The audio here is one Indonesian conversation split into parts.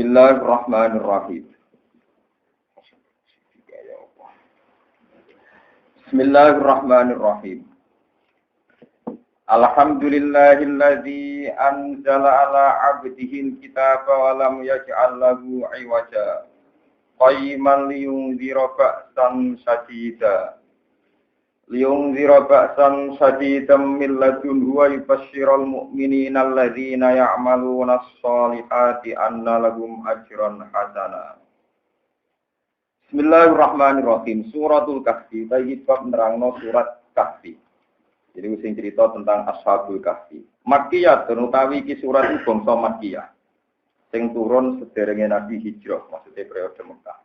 Bismillahirrahmanirrahim. Bismillahirrahmanirrahim. Alhamdulillahilladzi anzala ala 'abdihi al-kitaba wa lam yaj'al lahu 'iwaja. Qayyiman liyunzira ba'san shadidan min ladunhu wa yubashshiral mu'minina alladzina ya'maluna as-solihati anna lahum ajran hasana. Bismillahirrahmanirrahim. Suratul Kahfi. Iki bab nerangno surat Kahfi. Jadi sing cerita tentang Ashabul Kahfi. Makkiyah utawi iki surat iki bangsa Makkiyah. Sing turun sederenge Nabi hijrah, maksudnya periode Mekah.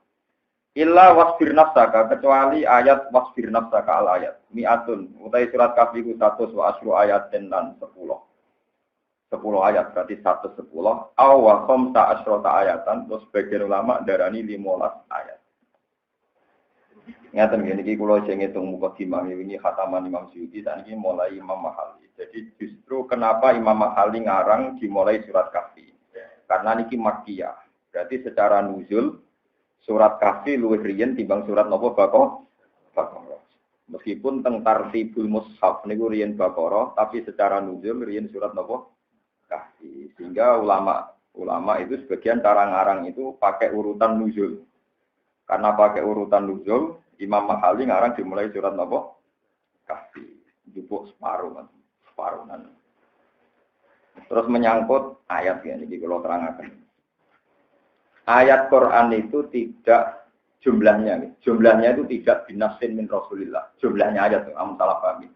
Illa wasbir nafsaka, kecuali ayat wasbir nafsaka al ayat. Mi'atun, utai surat Kahfi ku 100 wa asyru ayat dan 10. 10 ayat berarti 110. Aw wa khamsa asyrata ayatan, terus sebagian ulama darani 15 ayat. Ngaten ngene iki kula sing ngitung mukadimah wingi khataman Imam Suyuti sakniki mulai Imam Mahali. Jadi justru kenapa Imam Mahali ngarang dimulai surat Kahfi? Karena niki Makkiyah. Berarti secara nuzul surat Kahfi luwih riyen timbang surat napa Baqarah. Meskipun teng tartibul mushaf niku riyen Baqarah, tapi secara nuzul riyen surat napa Kahfi. Sehingga ulama itu sebagian cara ngarang itu pakai urutan nuzul. Karena pakai urutan nuzul, Imam Mahali ngarang dimulai surat napa Kahfi. Jupuk separuhan. Terus menyangkut ayat ya niki kula terangaken. Ayat Quran itu tidak jumlahnya itu tidak binasin min Rasulillah. Jumlahnya ayat itu salah paham.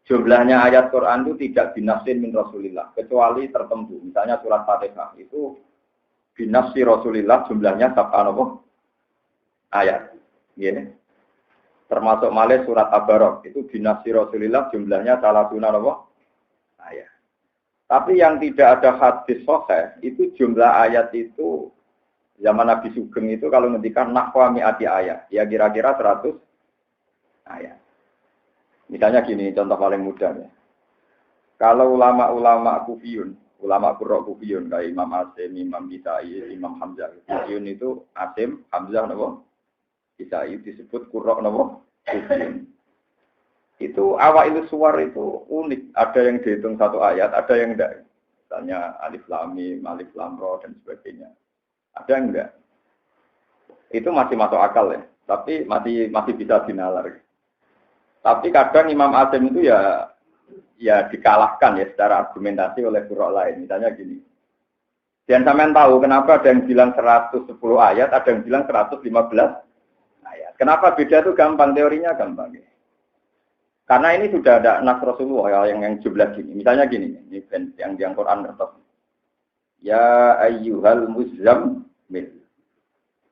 Jumlahnya ayat Quran itu tidak binasin min Rasulillah kecuali tertentu. Misalnya surat Fatihah itu binasi Rasulillah jumlahnya sab'an apa? Ayat. Ya. Termasuk malih surat Tabarok itu binasi Rasulillah jumlahnya salatuna apa? Ayat. Tapi yang tidak ada hadis sahih itu jumlah ayat itu zaman Nabi Sugeng itu kalau ngendikan nahwa mi'ati ayat, ya kira-kira 100 ayat. Misalnya gini, contoh paling mudah ya. Kalau ulama-ulama Kufiyun, ulama Qurra Kufiyun kayak Imam Asim, Imam Bisai, Imam Hamzah. Kufiyun itu Asim, Hamzah napa? Bisai disebut Qurra napa? Kufiyun. Itu awal suwar itu unik, ada yang dihitung satu ayat, ada yang enggak. Misalnya alif lam mim, alif lam ra dan sebagainya. Ada enggak? Itu masih masuk akal ya, tapi masih bisa dinalar. Tapi kadang Imam Asim itu ya dikalahkan ya secara argumentasi oleh qurra lain. Misalnya gini. Dan sampean tahu kenapa ada yang bilang 110 ayat, ada yang bilang 115 ayat. Kenapa beda itu gampang, teorinya gampang ya. Karena ini sudah ada nas Rasulullah yang jumlah gini. Misalnya gini, ini yang Quran ngertos. Ya ayyuhal muzammil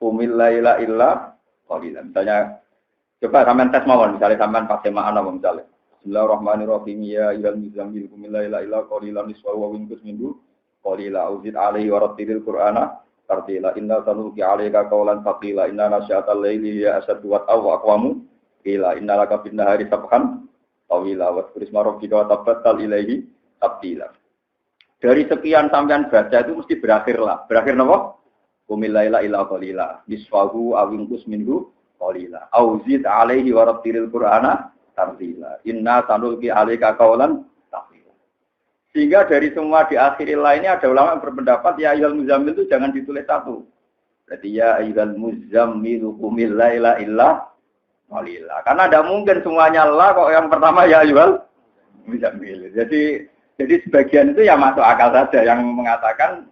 qumil laila illa qalilan. Misalnya coba sampean tes mawon, misalnya sampean pakai ma'ana misalnya. Bismillahirrahmanirrahim. Ya ayyuhal muzammil qumil laila illa qalilan nisfahu wa inqus minhu qalila auzid alaihi wa rattilil qur'ana tartila inna sanulqi 'alaika qawlan thaqila inna nasyatal laili ya asadu wa aqwamu qila innalaka bin nahari sabhan tawila wa isma rabbika wa tabattal ilaihi tabtila. Dari sekian sampean baca itu mesti berakhir napa? Qumil laila illa qalila nisfahu aw inqus minhu qalila auzid alaihi wa rattilil qur'ana tartila inna sanulqi 'alaika qawlan thaqila. Sehingga dari semua diakhiri lainnya ada ulama yang berpendapat ya ayyuhal muzammil itu jangan ditulis satu. Berarti ya ayyuhal muzammil qumil laila illa qalila. Karena tidak mungkin semuanya Allah kok yang pertama ya ayyuhal muzammil. Jadi sebagian itu ya masuk akal saja yang mengatakan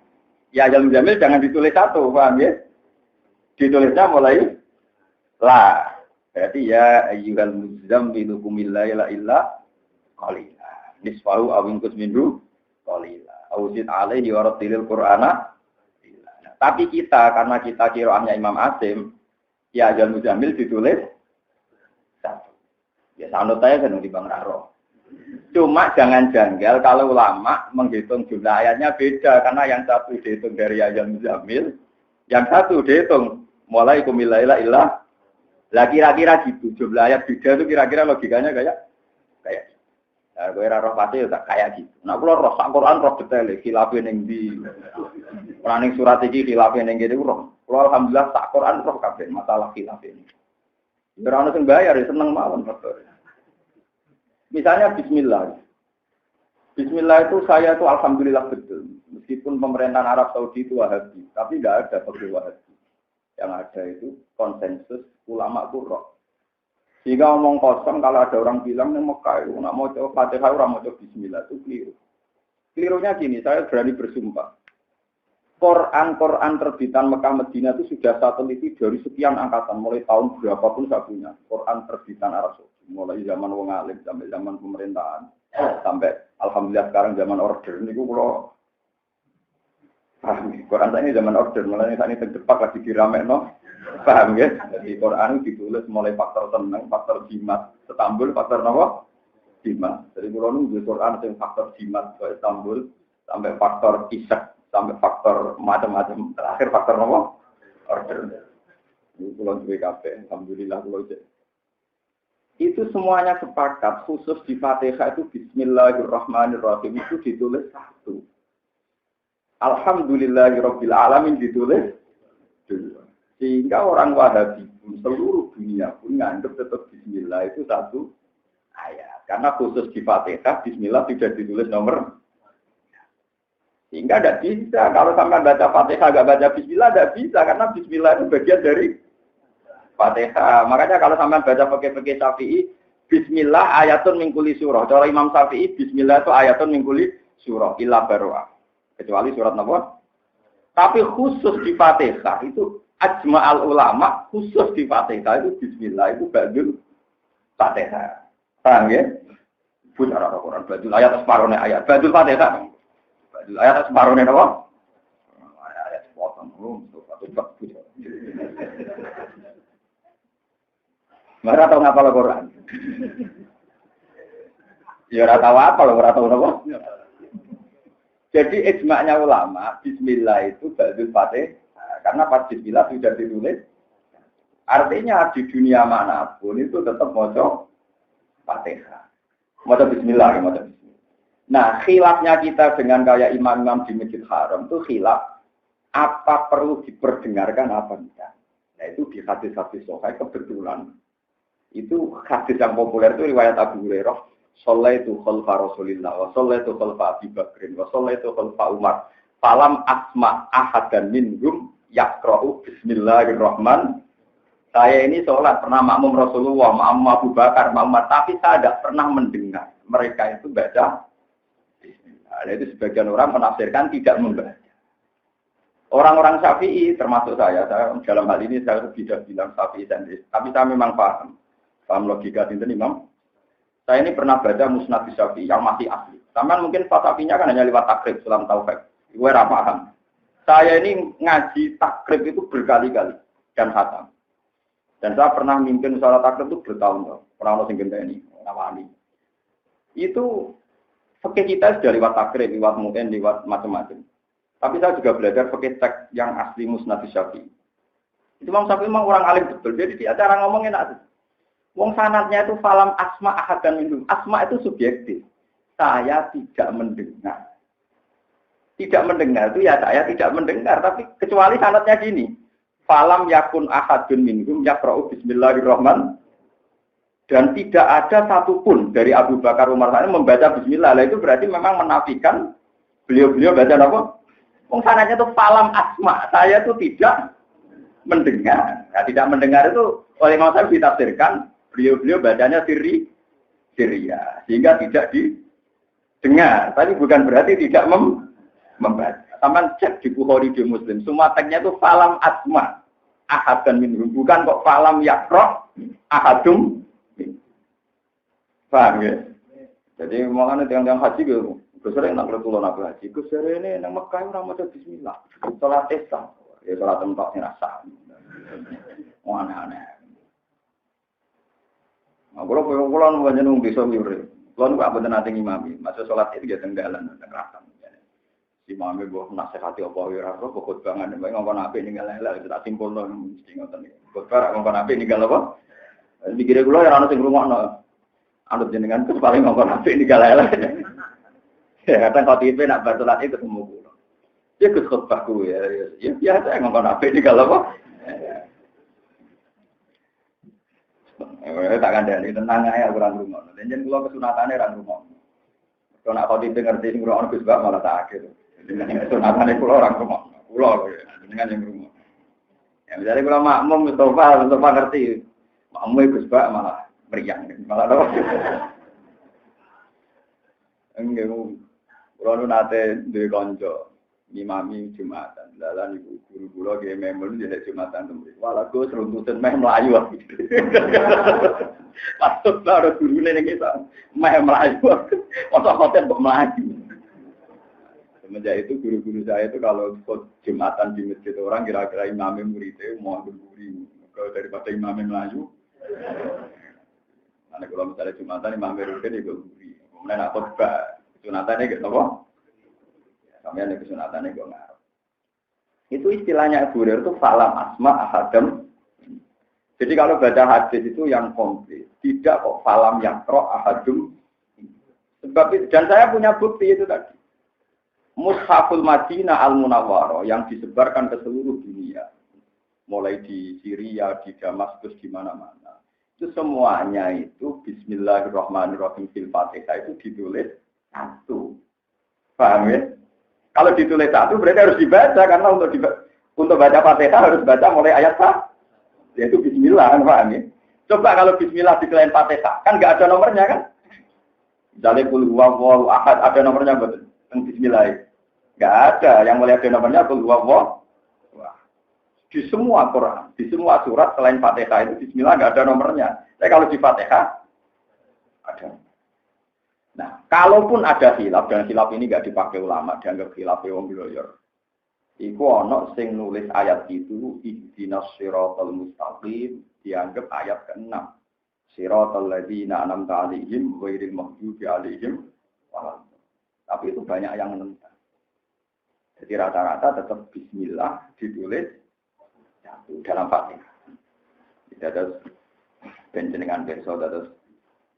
ya ayyuhal muzammil jangan ditulis satu, paham ya? Ditulisnya mulai la. Berarti ya ayyuhal muzammil qumil laila illa qalila. Nisfahu aw inqus minhu qalila. Auzid alaihi wa rattilil qur'ana. Tapi karena kita qiraatnya Imam Asim, ya ayyuhal muzammil ditulis satu. Ya sanut saya kan di Bang Raro. Cuma jangan janggal kalau ulama menghitung jumlah ayatnya beda karena yang satu dihitung dari ayat muzammil, yang satu dihitung mulai qumil laila illa. Lah kira-kira gitu jumlah ayat beda itu kira-kira logikanya kayak Nah, kowe ora roh pasti ya tak kayak gitu. Nah, kula roh sak Quran roh detail khilafe ning ndi. Ora ning surat iki khilafe ning kene roh. Kula alhamdulillah sak Quran roh kabeh masalah khilafe ini. Ora ono sing bayar ya seneng mawon faktor. Misalnya bismillah. Bismillah itu saya itu alhamdulillah betul. Meskipun pemerintahan Arab Saudi itu Wahabi, tapi tidak ada fakir Wahabi. Yang ada itu konsensus ulama qurra. Jika omong kosong, kalau ada orang bilang yang Mekah itu nggak mau coba Fatihah, orang mau coba Bismillah itu keliru. Kelirunya gini, saya berani bersumpah. Quran terbitan Mekah Medina itu sudah saya teliti dari sekian angkatan, mulai tahun berapapun saya punya. Quran terbitan Arab Saudi, mulai zaman wong alim sampai zaman pemerintahan, sampai alhamdulillah sekarang zaman order. Ini kalau paham, Quran ini zaman order, mulai saat ini terdepak lagi diramek paham ya? Jadi Quran ditulis mulai faktor tenang, faktor jimat, Istanbul, faktor apa? Jimat. Jadi kalau nunggu Quran yang faktor jimat ke Istanbul, sampai faktor isak, sampai faktor macam-macam, terakhir faktor apa? Order. Ini kalau BKP, alhamdulillah kalau itu semuanya sepakat, khusus di Fatihah itu Bismillahirrahmanirrahim itu ditulis satu. Alhamdulillahirabbil alamin ditulis dua. Sehingga orang Wahabi pun seluruh dunia pun nganggap tetap Bismillah itu satu ayat. Karena khusus di Fatihah, Bismillah tidak ditulis nomor. Sehingga tidak bisa. Kalau sampai baca Fatihah, nggak baca Bismillah, tidak bisa. Karena Bismillah itu bagian dari Fatihah. Makanya kalau sampai baca pakai Syafi'i, Bismillah ayatun mingkuli surah. Cara Imam Syafi'i, Bismillah itu ayatun mingkuli surah. Illa baruah. Kecuali surat apa? Tapi khusus di Fatihah itu ajma'al ulama khusus di Fatihah itu Bismillah itu ba'dul Fatihah. Paham ya? Punya orang-orang ba'dul ayat separuhnya ayat. Ba'dul Fatihah. Ba'dul ayat separuhnya apa? Ayat sepotong. Mereka tahu ngapal Al-Quran. Ya ora tahu apa loh, ora tahu apa. Jadi ijma'nya ulama, Bismillah itu ba'dul Fatihah. Karena pas Bismillah sudah ditulis, artinya di dunia manapun itu tetap maca Fatihah, maca Bismillah, maca Bismillah. Nah, khilafnya kita dengan kayak imam-imam di Masjid Haram itu khilaf apa perlu diperdengarkan apa tidak. Nah itu di hadis-hadis sahih kebetulan itu hadis yang populer itu riwayat Abu Hurairah, shallaitu khalfa Rasulillah, wa shallaitu khalfa Abi Bakrin, wa shallaitu khalfa Umar, falam asma ahadan minhum yaqra'u bismillahirrahmanirrahim. Saya ini sholat pernah makmum Rasulullah, makmum Abu Bakar, makmum, tapi saya tidak pernah mendengar mereka itu baca bismillah. Nah, itu sebagian orang menafsirkan tidak membaca. Orang-orang Syafi'i termasuk saya dalam hal ini saya tidak bilang Syafi'i sendiri, tapi saya memang paham logika itu Imam. Saya ini pernah baca Musnad Syafi'i yang masih asli. Sampai mungkin Syafi'inya kan hanya lewat takrib, Sulam Taufik. Gue paham. Saya ini ngaji takrib itu berkali-kali dan khatam. Dan saya pernah mimpin sholat takrib itu bertahun-tahun. Pernah sing genteni, nawani. Itu fikih kita sudah lewat takrib, lewat mungkin lewat macam-macam. Tapi saya juga belajar fikih teks yang asli Musnad Syafi'i. Itu Imam Syafi'i memang orang alim betul. Jadi di acara ngomongin enak. Wong sanadnya itu falam asma ahadan minhum. Asma itu subjektif. Saya tidak mendengar. Tidak mendengar itu ya saya tidak mendengar, tapi kecuali sanadnya gini. Falam yakun ahadun minhum yaqra'u bismillahirrahmanirrahim. Dan tidak ada satupun dari Abu Bakar Umar saya membaca bismillah. Nah, itu berarti memang menafikan beliau-beliau baca apa? Wong sanadnya itu falam asma. Saya itu tidak mendengar. Nah, tidak mendengar itu oleh Imam Syafi'i ditafsirkan beliau-beliau bacanya sirri ya, sehingga tidak didengar. Tapi bukan berarti tidak membaca. Taman cek di Bukhari di Muslim. Semua teksnya itu falam asma ahadan minhum. Bukan kok falam yakro ahadum. Paham ya? Jadi makanya yang haji gitu. Sering nak bertulun aku haji. Sering ini yang Mekah orang macam Bismillah. Sholat Islam. Ya sholat tempatnya rasa. Aneh-aneh. Nah, kalau bukan jenung bisa nyuri. Kalau nggak benar nanti ngimami. Masa sholat itu dia tenggalan, tenggelam. Si mami buat nasihati apa wira roh pokok banget nih ngomong apa ini nggak lele kita simpul loh mesti ngotot nih. Bokar ngomong apa ini nggak apa? Dikira gula yang anak sing rumah no. Anut jenengan itu paling ngomong apik di galala. Ya kadang khotibé nak batulan itu ketemu kula. Ya Gus khotbahku ya. Ya biasa ngomong apik di galala. Tak kandhani tenang ae aku ora ngrungokno. Njen kula kesunatane ra ngrungokno. Kalau nak khotib ngerti sing ngrungokno Gus Bak malah tak akhir. Sunatane kula ora ngrungokno. Kula dengan yang ngrungokno. Ya misalnya kalau makmum Mustafa ngerti. Makmum Gus Bak malah meriang, malah apa? Enggak, kalau nu nate duwe kanca, ngimami Jumatan, dalan ibu guru kula ge member jadi Jumatan tembe. Walah Gus runtutan meh mlayu aku. Patut lah ada gurune ning kita, meh mlayu. Otak-otak kok mlayu. Semenjak itu guru-guru saya itu kalau Jumatan di masjid orang kira-kira imam muridnya mau guri. Kalau daripada imam melayu, karena kalau misalnya Jumatan imam muridnya juga guri. Kemudian aku juga kesunatannya gitu apa? Kami ada kesunatannya gue ngarep. Itu istilahnya Abu Hurairah itu falam asma ahadam. Jadi kalau baca hadis itu yang komplit, tidak kok falam yakro ahadum. Sebab itu, dan saya punya bukti itu tadi. Mushaful Madinah Al-Munawwarah yang disebarkan ke seluruh dunia. Mulai di Syria, di Damaskus, di mana-mana. Itu semuanya itu Bismillahirrahmanirrahim fil Fatihah itu ditulis satu. Paham ya? Kalau ditulis satu berarti harus dibaca karena untuk baca Fatihah harus baca mulai ayat 1. Yaitu Bismillah, kan paham ya? Coba kalau Bismillah di selain Fatihah, kan nggak ada nomornya kan? Misalnya Qul huwallahu ahad ada nomornya betul. Bismillah. Nggak ada yang mulai ada nomornya Qul huwallahu. Di semua Quran, di semua surat selain Fatihah itu Bismillah nggak ada nomornya. Tapi kalau di Fatihah ada. Nah, kalaupun ada khilaf dan khilaf ini nggak dipakai ulama, dianggap khilaf wong bloyor. Iku ono sing nulis ayat itu ihdinas siratal mustaqim dianggap ayat ke-6. Siratal ladzina an'amta 'alaihim ghairil maghdubi 'alaihim waladdallin. Tapi itu banyak yang menentang. Jadi rata-rata tetap Bismillah ditulis satu dalam Fatihah. Tidak ada penjenengan besok, terus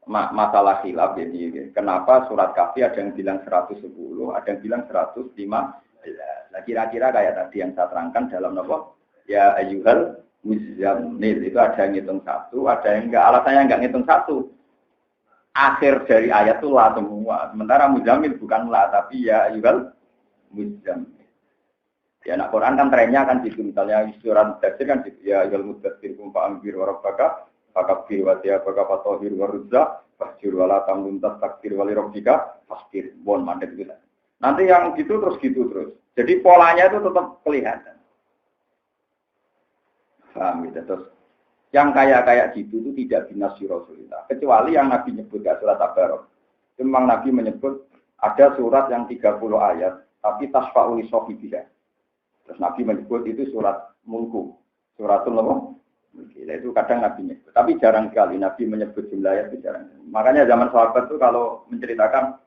masalah khilaf jadi kenapa surat Kahfi ada yang bilang 110, ada yang bilang 115. Nah, kira-kira kayak tadi yang saya terangkan dalam nopo ya ayyuhal muzammil itu ada yang ngitung satu, ada yang enggak. Alasannya enggak ngitung satu. Akhir dari ayat itu la semua. Sementara muzammil bukan la tapi ya ayyuhal muzammil. Ya anak Quran kan trennya kan gitu, misalnya surat tafsir kan gitu, ya ayyuhal mudaththir qum fa'anzir wa rabbaka fakabbir wa thiyabaka fatahhir wa rujza fasjur wa la tamnun tastakbir wa li rabbika fasbir. Bon mandek gitu. Nanti yang gitu terus. Jadi polanya itu tetap kelihatan. Paham gitu. Terus yang kayak gitu itu tidak binasi Rasulullah. Kecuali yang Nabi nyebut gak surat Tabarok. Memang Nabi menyebut ada surat yang 30 ayat, tapi tasfa'u li sahibiha. Terus Nabi menyebut itu surat Mulku. Suratul Mulku. Itu kadang Nabi menyebut. Tapi jarang sekali Nabi menyebut jumlah ayat itu jarang. Makanya zaman sahabat itu kalau menceritakan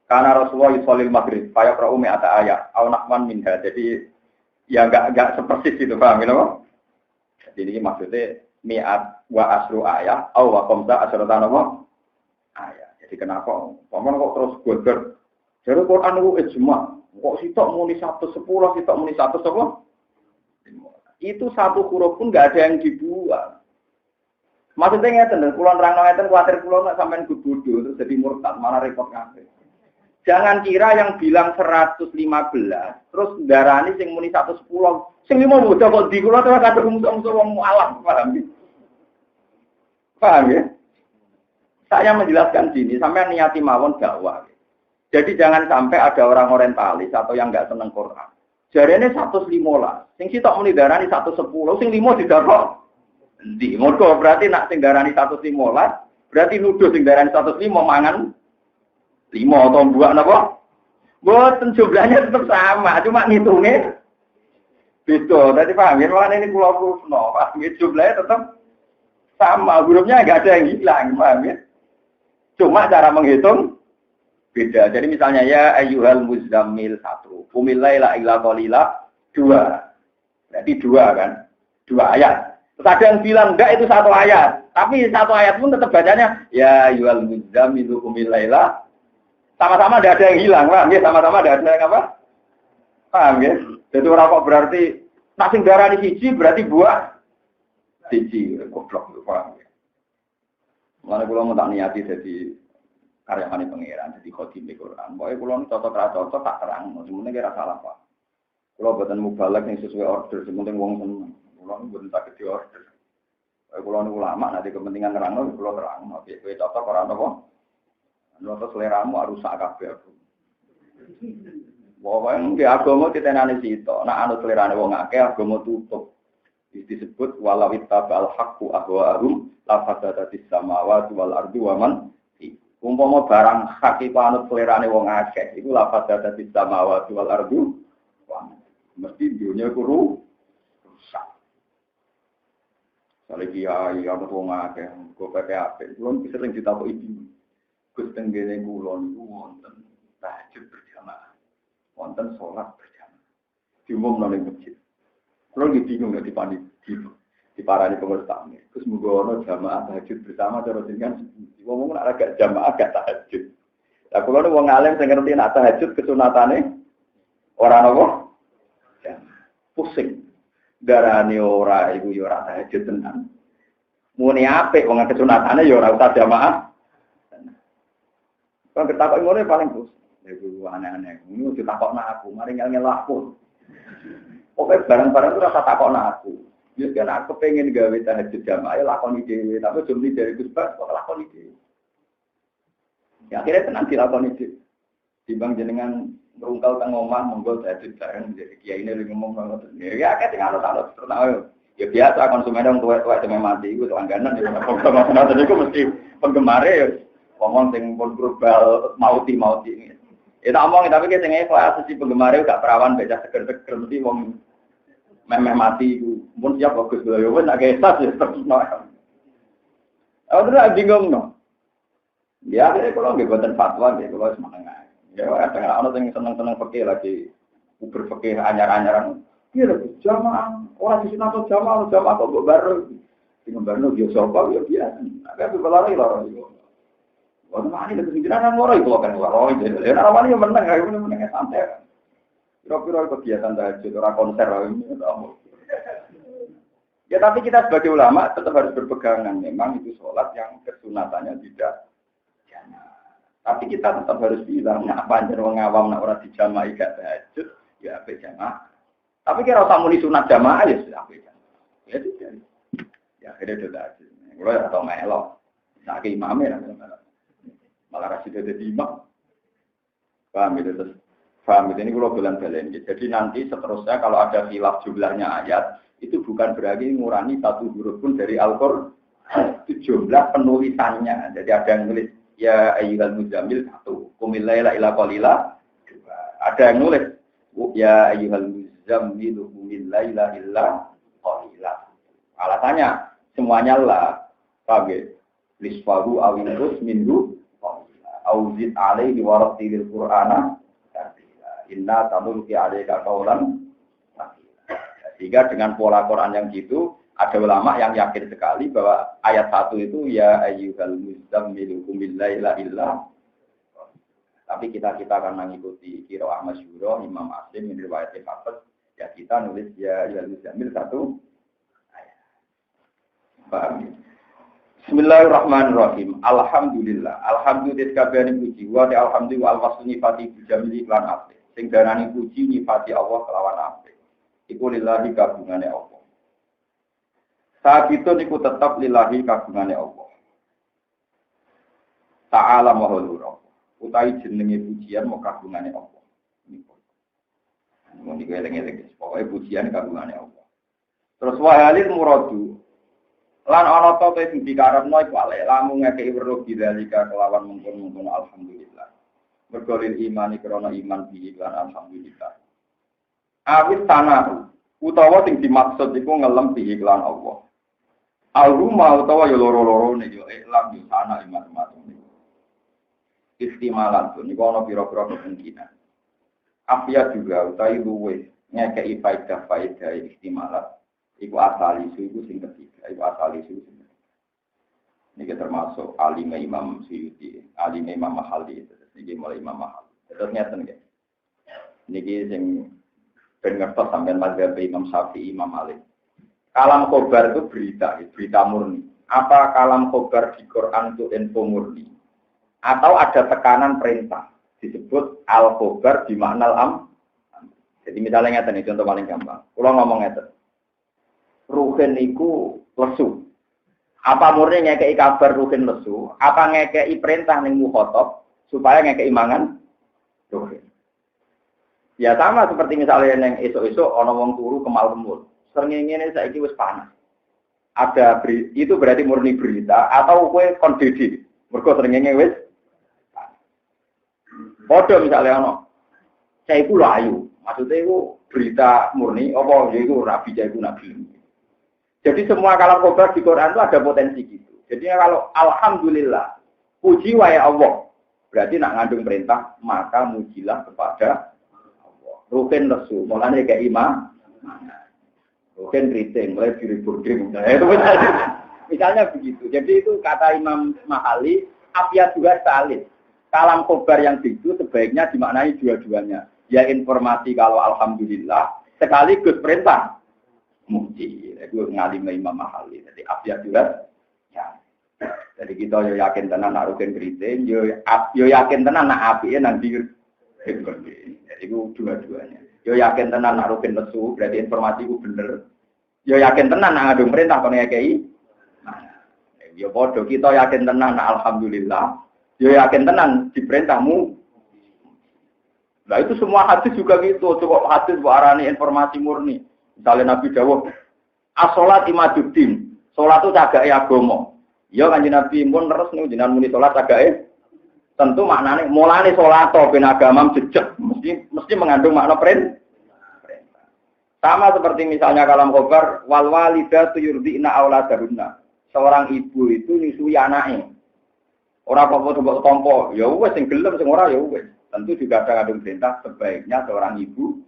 karena Rasulullah yusolil maghrib, faya pra'u mi'ata ayat, au nahman minha. Jadi ya enggak sepersis itu, paham gitu? Jadi ini maksudnya mi'at wa asru ayat, au wa qomsa asratan ayat. Jadi kenapa? Paman kok terus goger? Jadi Quran itu ijma. Kok sitok muni 110, sitok muni 100 apa? Itu satu huruf pun enggak ada yang dibuang. Maksudnya ngeten, kula nerangno ngeten kuwatir kula nek sampean bodho terus jadi murtad, malah repot kabeh. Jangan kira yang bilang 115 terus darani sing muni 110. Sing limo muda kok di kula terus kata musuh-musuh wong alam, paham ya? Paham ya? Saya menjelaskan sini sampai niati mawon dakwah. Jadi jangan sampai ada orang orientalis atau yang enggak seneng Quran. Jarene 115, sing sitok muni darani 110, sing limo didarok. Endi? Mergo berarti nak sing darani 115, berarti nuduh sing darani 105 mangan 5 atau 2 napa? Boten jumlahnya tetap sama, cuma ngitungnya beda. Tadi paham ya, makanya ini kula kurusno, paham ya, jumlahnya tetap sama, hurufnya enggak ada yang hilang, paham ya? Cuma cara menghitung beda. Jadi misalnya ya ayyuhal muzammil 1, qumil laila illa qalila 2. Berarti 2 kan? 2 ayat. Terus ada yang bilang enggak itu 1 ayat. Tapi satu ayat pun tetap bacanya ya yual muzzamilu qumil laila. Sama-sama tidak ada yang hilang, paham ya? Sama-sama tidak ada yang apa? Paham ya? Jadi orang kok berarti nasi darah di siji berarti buah siji, goblok, paham ya? Mana kalau mau tak niati jadi karyawan pangeran, jadi khotim di Quran. Pokoknya kalau cocok cocok tak terang, semuanya kira salah pak. Kalau buatan mubalak yang sesuai order, semuanya wong seneng. Kalau buatan tak di order. Kalau ulama nanti kepentingan terang, kalau terang, tapi cocok orang apa? Noto seleramu harus sakit aku. Pokoknya ke agama titenane sito. Nak anu selerane wong akeh agama tutup. Disebut walau ittabal haqqu ahwa'ahum la fasadatis samawati wal ardi wa man fi. Umpama barang hak iku anut selerane wong akeh, iku la fasadatis samawati wal ardi wa mesti dunia ku rusak. Saleh kiai ana wong akeh, kok pakai apik. Kulo sering ditakoki ibu. Gus tenggene kulon wonten tahajud berjamaah. Wonten sholat berjamaah. Diumumno ning masjid. Kulo bingung nek diparani pengurus takmir. Gus muga ana jamaah tahajud bersama cara jenengan ngomong nek agak jamaah agak tahajud. Lah kulo wong alim sing ngerti nek tahajud kesunatane ora napa? Pusing. Darane ora iku ya ora tahajud tenan. Muni apik wong kesunatane ya ora usah jamaah. Kalau ketakok ngono paling terus, itu aneh-aneh. Ini ditakok nak aku, mari ngel aku. Pokoknya barang-barang itu rasa takok nak aku. Ya kan aku pengen gawe tahajud jamaah, lakoni dhewe, tapi jumlah dari Gus Bas kok lakoni dhewe. Ya akhirnya tenan dilakoni dhewe. Timbang jenengan ngrungkal teng omah monggo tahajud bareng jadi kiai ini ngomong ngono. Ya akeh sing anut-anut terus ya biasa konsumen wong tuwek-tuwek sing mati iku langganan ya ngono iku mesti penggemare ya. Ngomong sing pun global mauti. Ya tak omong tapi sing ikhlas sisi penggemar gak perawan becah seger-seger mesti wong meh mati iku. Mun siap bagus lho wis nak kesas ya terusno. Aku terus bingung no. Ya akhirnya kalau nggih boten fatwa nggih kula wis meneng. Ya kadang ana sing seneng-seneng fikih lagi berfikih anyar-anyaran. Iya lho jamaah ora disunat jamaah kok mbok bareng. Sing bareng yo sapa yo biasa. Tapi balare lho. Wong mari nek pikiran ora iku kan ora iki. Ora wani yo meneng ae meneng santai. Kira-kira kegiatan tahajud ora konser ya tapi kita sebagai ulama tetap harus berpegangan memang itu sholat yang kesunatannya tidak jamaah. Tapi kita tetap harus bilang apa aja wong awam nak ora dijamaah gak tahajud ya ape jamaah. Tapi kira usah muni sunat jamaah ya sudah ape jamaah. Ya tidak. Ya akhirnya sudah tahajud. Kulo ya tau melok. Sak imame lah. Malah kasih jadi imam. Paham itu terus. Paham itu ini kalau bulan-bulan. Jadi nanti seterusnya kalau ada khilaf jumlahnya ayat, itu bukan berarti ngurangi satu huruf pun dari Al-Qur'an. Itu jumlah penulisannya. Jadi ada yang nulis ya ayyuhal muzammil 1, qumil laila illa qalila 2. Ada yang nulis ya ayyuhal muzammil qumil laila illa qalila. Alasannya semuanya lah. Paham ya? Lisfahu awinus minhu auzid alaihi wa rattilil qur'ana inna tamulki alaika qaulan. Sehingga dengan pola Quran yang gitu ada ulama yang yakin sekali bahwa ayat 1 itu ya ayyuhal muzammil qumil laila illa. Tapi kita akan mengikuti qiraah masyhur Imam Asim yang riwayat Hafiz ya kita nulis ya ayyuhal muzammil 1 ayat. Paham? Bismillahirrahmanirrahim. Alhamdulillah. Alhamdulillah kabehane puji wa alhamdulillah al-wasl nifati bijamili lan apik. Sing darani puji nifati Allah kelawan apik. Iku lillahi kagungane Allah. Saat itu niku tetap lillahi kagungane Allah. Ta'ala mahulur Allah. Utai jenenge pujian mau kagungane Allah. Niku. Mun niku eling-eling pokoke pujian kagungane Allah. Terus wahalil muradu lan ana ta sing dikarepno iku ale lamun ngekeki weruh bidzalika kelawan mungkon alhamdulillah. Mergo lil imani krana iman bi lan alhamdulillah. Awit tanah utawa sing dimaksud iku ngelem bi iklan Allah. Al-rumah utawa ya loro-loro niku iklan di sana iman niku. Istimalan niku ana pira-pira kemungkinan. Afia juga utawi luwe ngekeki faedah istimalat. Iku asal isu iku sing ketiga, iku asal isu. Ini termasuk alim Imam Suyuti, alim Imam Mahali, ini mulai Imam Mahali. Terus ngeten nggih. Niki sing ben ngertos sampean mazhab Imam Syafi'i, Imam Malik. Kalam khobar itu berita, berita murni. Apa kalam khobar di Quran itu info murni? Atau ada tekanan perintah disebut al khobar di makna am. Jadi misalnya ngeten iki contoh paling gampang. Kula ngomong ngeten. Ruhin iku lesu. Apa murni ngekei kabar ruhin lesu? Apa ngekei perintah ning mukhatab supaya ngekei mangan ruhin? Ya sama seperti misalnya yang esok-esok ana wong turu kemal-kemul. Srengenge saiki wis panas. Itu berarti murni berita atau kowe kondisi. Mergo srengenge wis panas. Padha misalnya ana saya iku layu. Maksudnya itu berita murni apa yaiku rabi jaiku nabi. Jadi semua kalam khobar di Quran itu ada potensi gitu. Jadi kalau alhamdulillah, puji wae Allah. Berarti nak ngandung perintah, maka mujilah kepada Allah. Rukin lesu, mulane kayak imam. Rukin keriting, mulai diri-diri. Nah, itu misalnya begitu. Jadi itu kata Imam Mahali, afiat juga salih. Kalam khobar yang begitu sebaiknya dimaknai dua-duanya. Ya informasi kalau alhamdulillah, sekaligus perintah. Muji, itu ngalim Imam Mahali. Jadi afiat juga, ya. Jadi kita yo yakin tenan nak rugen keriting, yo yakin tenan nak api nanti jadi itu dua-duanya. Yo yakin tenan nak rugen lesu, berarti informasi itu bener. Yo yakin tenan nak ngadung perintah kono ngekei. Nah, yo podo kita yakin tenan nak alhamdulillah. Yo yakin tenan diperintahmu. Nah itu semua hadis juga gitu, cukup hadis warani informasi murni. Misalnya Nabi dawuh, as-sholat imaduddin, sholat itu cagake agama. Ya kanjeng Nabi pun terus nih jenengan muni sholat cagake. Tentu maknane mulane sholat to ben agama jejeg, mesti mengandung makna perintah. Sama seperti misalnya kalam khobar wal walidatu yurdina auladahunna. Seorang ibu itu nyusui anaknya. Ora apa-apa mbok tampa, ya wis sing gelem sing ora ya wis. Tentu juga ada kandung perintah sebaiknya seorang ibu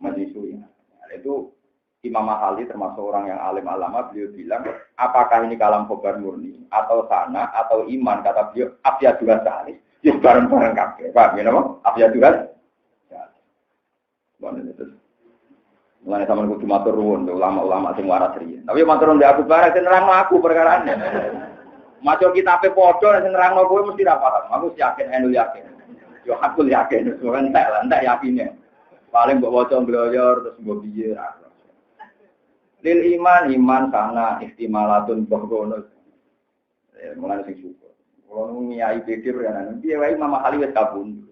menyusui. Nah, itu Imam Mahali termasuk orang yang alim alama, beliau bilang, apakah ini kalam khobar murni, atau sana, atau iman, kata beliau, afiat dua sahih, ya bareng-bareng kabeh, paham ya nama? Afiat dua sahih. Mulai sama kudu matur nuwun, ulama-ulama sing waras riyen. Tapi matur nuwun aku bareng sing nerangno aku perkarane. Maca kitabe padha sing nerangno kowe mesti ra paham. Aku yakin enu yakin. Yo aku yakin, soalnya entek yakinnya. Paling mbok waca ngloyor terus mbok piye ra. Lil iman sana istimalatun bahrono. Mulane sing syukur. Kulo nyai pikir ya nang piye wae Imam Mahali wis kabun.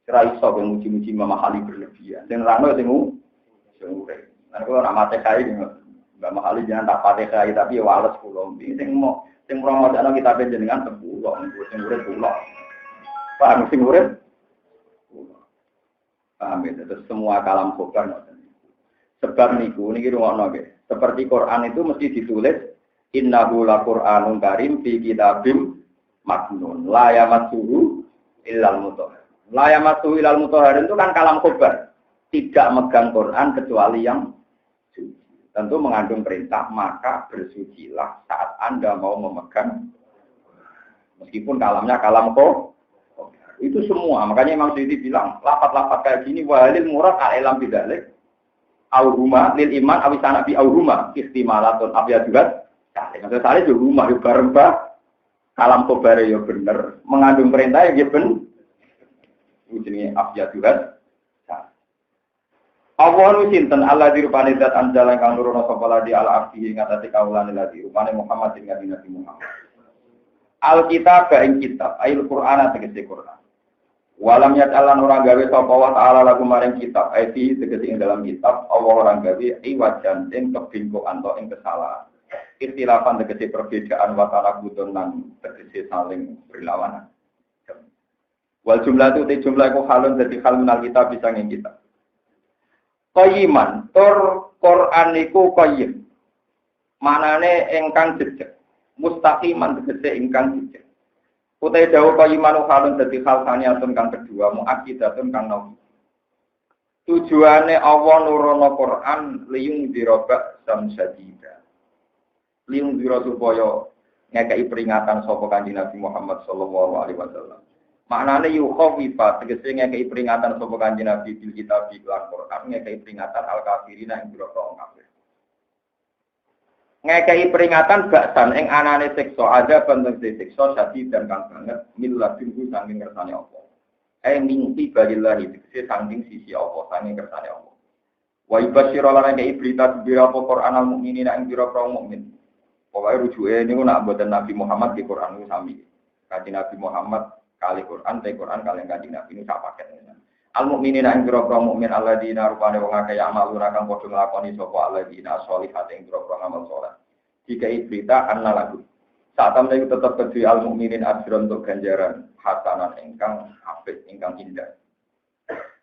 Ora iso ben muji-muji Imam Mahali berlebihan. Sing rano sing urip. Nek kulo nak mate kae Imam Mahali jangan tak pate kae tapi wales kulo. Sing promosane kitab jenengan sepulo, sing urip kulo. Paham sing urip? Paham ya, terus semua kalam khobar ngoten. Sebab niku niki rungokno nggih. Seperti Quran itu mesti ditulis innahu laqur'anun karim fi kitabim maknun la yamassuhu illal mutahhar. La yamassuhu illal mutahhar itu kan kalam khobar. Tidak megang Quran kecuali yang suci. Tentu mengandung perintah, maka bersucilah saat Anda mau memegang. Meskipun kalamnya kalam khobar. Itu semua. Makanya Imam Suyuti bilang, lafaz-lafaz kayak gini walil murad al-ilam bidzalik. Auruma lil iman awisana bi auruma istimalatun abya juga. Maksud saya juga rumah yo bareng ba kalam khobar yo bener, mengandung perintah ya ben. Jenenge abya juga. Allah nu sinten Allah dirupane zat anjala kang nurono sapa ladi ala abdi ing atase kaulane ladi rupane Muhammad ing Nabi Muhammad. Alkitab ing kitab, ayat Qur'an tegese Qur'an. Walam yatalan orang gawe sapa wa ta'ala lagu maring kitab ayati tegese ing dalam kitab Allah orang gawe iwajan ing kebingkokan to ing kesalahan ikhtilafan tegese perbedaan wa ta'ala kudun lan tegese saling berlawanan wal jumlah itu jumlah ku halun dadi hal minal kitab bisa ing kitab qayyiman tur Quran niku qayyim manane ingkang jejeg mustaqiman tegese ingkang jejeg utai dawuh qayyiman halun dadi hal saniyatun kang kedua muakkidatun kang nabi. Tujuane Allah nurono Quran liyung dirobak sam sadida. Liyung diro supaya ngekei peringatan sapa Kanjeng Nabi Muhammad sallallahu alaihi wasallam. Maknane yukhawifa tegese ngekei peringatan sapa Kanjeng Nabi bil kitab lan Quran ngekei peringatan al kafirina ing boro kafir. Ngekei peringatan baksan ing anane siksa ada bentuk siksa sadi dan kang banget miladun saking kersane Allah. Mingti balillahi tegese saking sisi Allah saking kersane Allah. Wa ibasyira lan ngekei berita bira Quran al mukminina ing biro mukmin. Pokoke rujuke niku nak mboten Nabi Muhammad di Quran niku sami. Kanjeng Nabi Muhammad kali Quran, Quran kali Kanjeng Nabi niku sak paket. Al mukminina ing biro mukmin alladzina rupane wong akeh amaluna kang padha nglakoni sapa alladzina sholihat ing biro amal saleh. Dikai berita anna lagu. Saat tamu itu tetap kedui al mukminin ajron untuk ganjaran hasanan ingkang apik ingkang indah.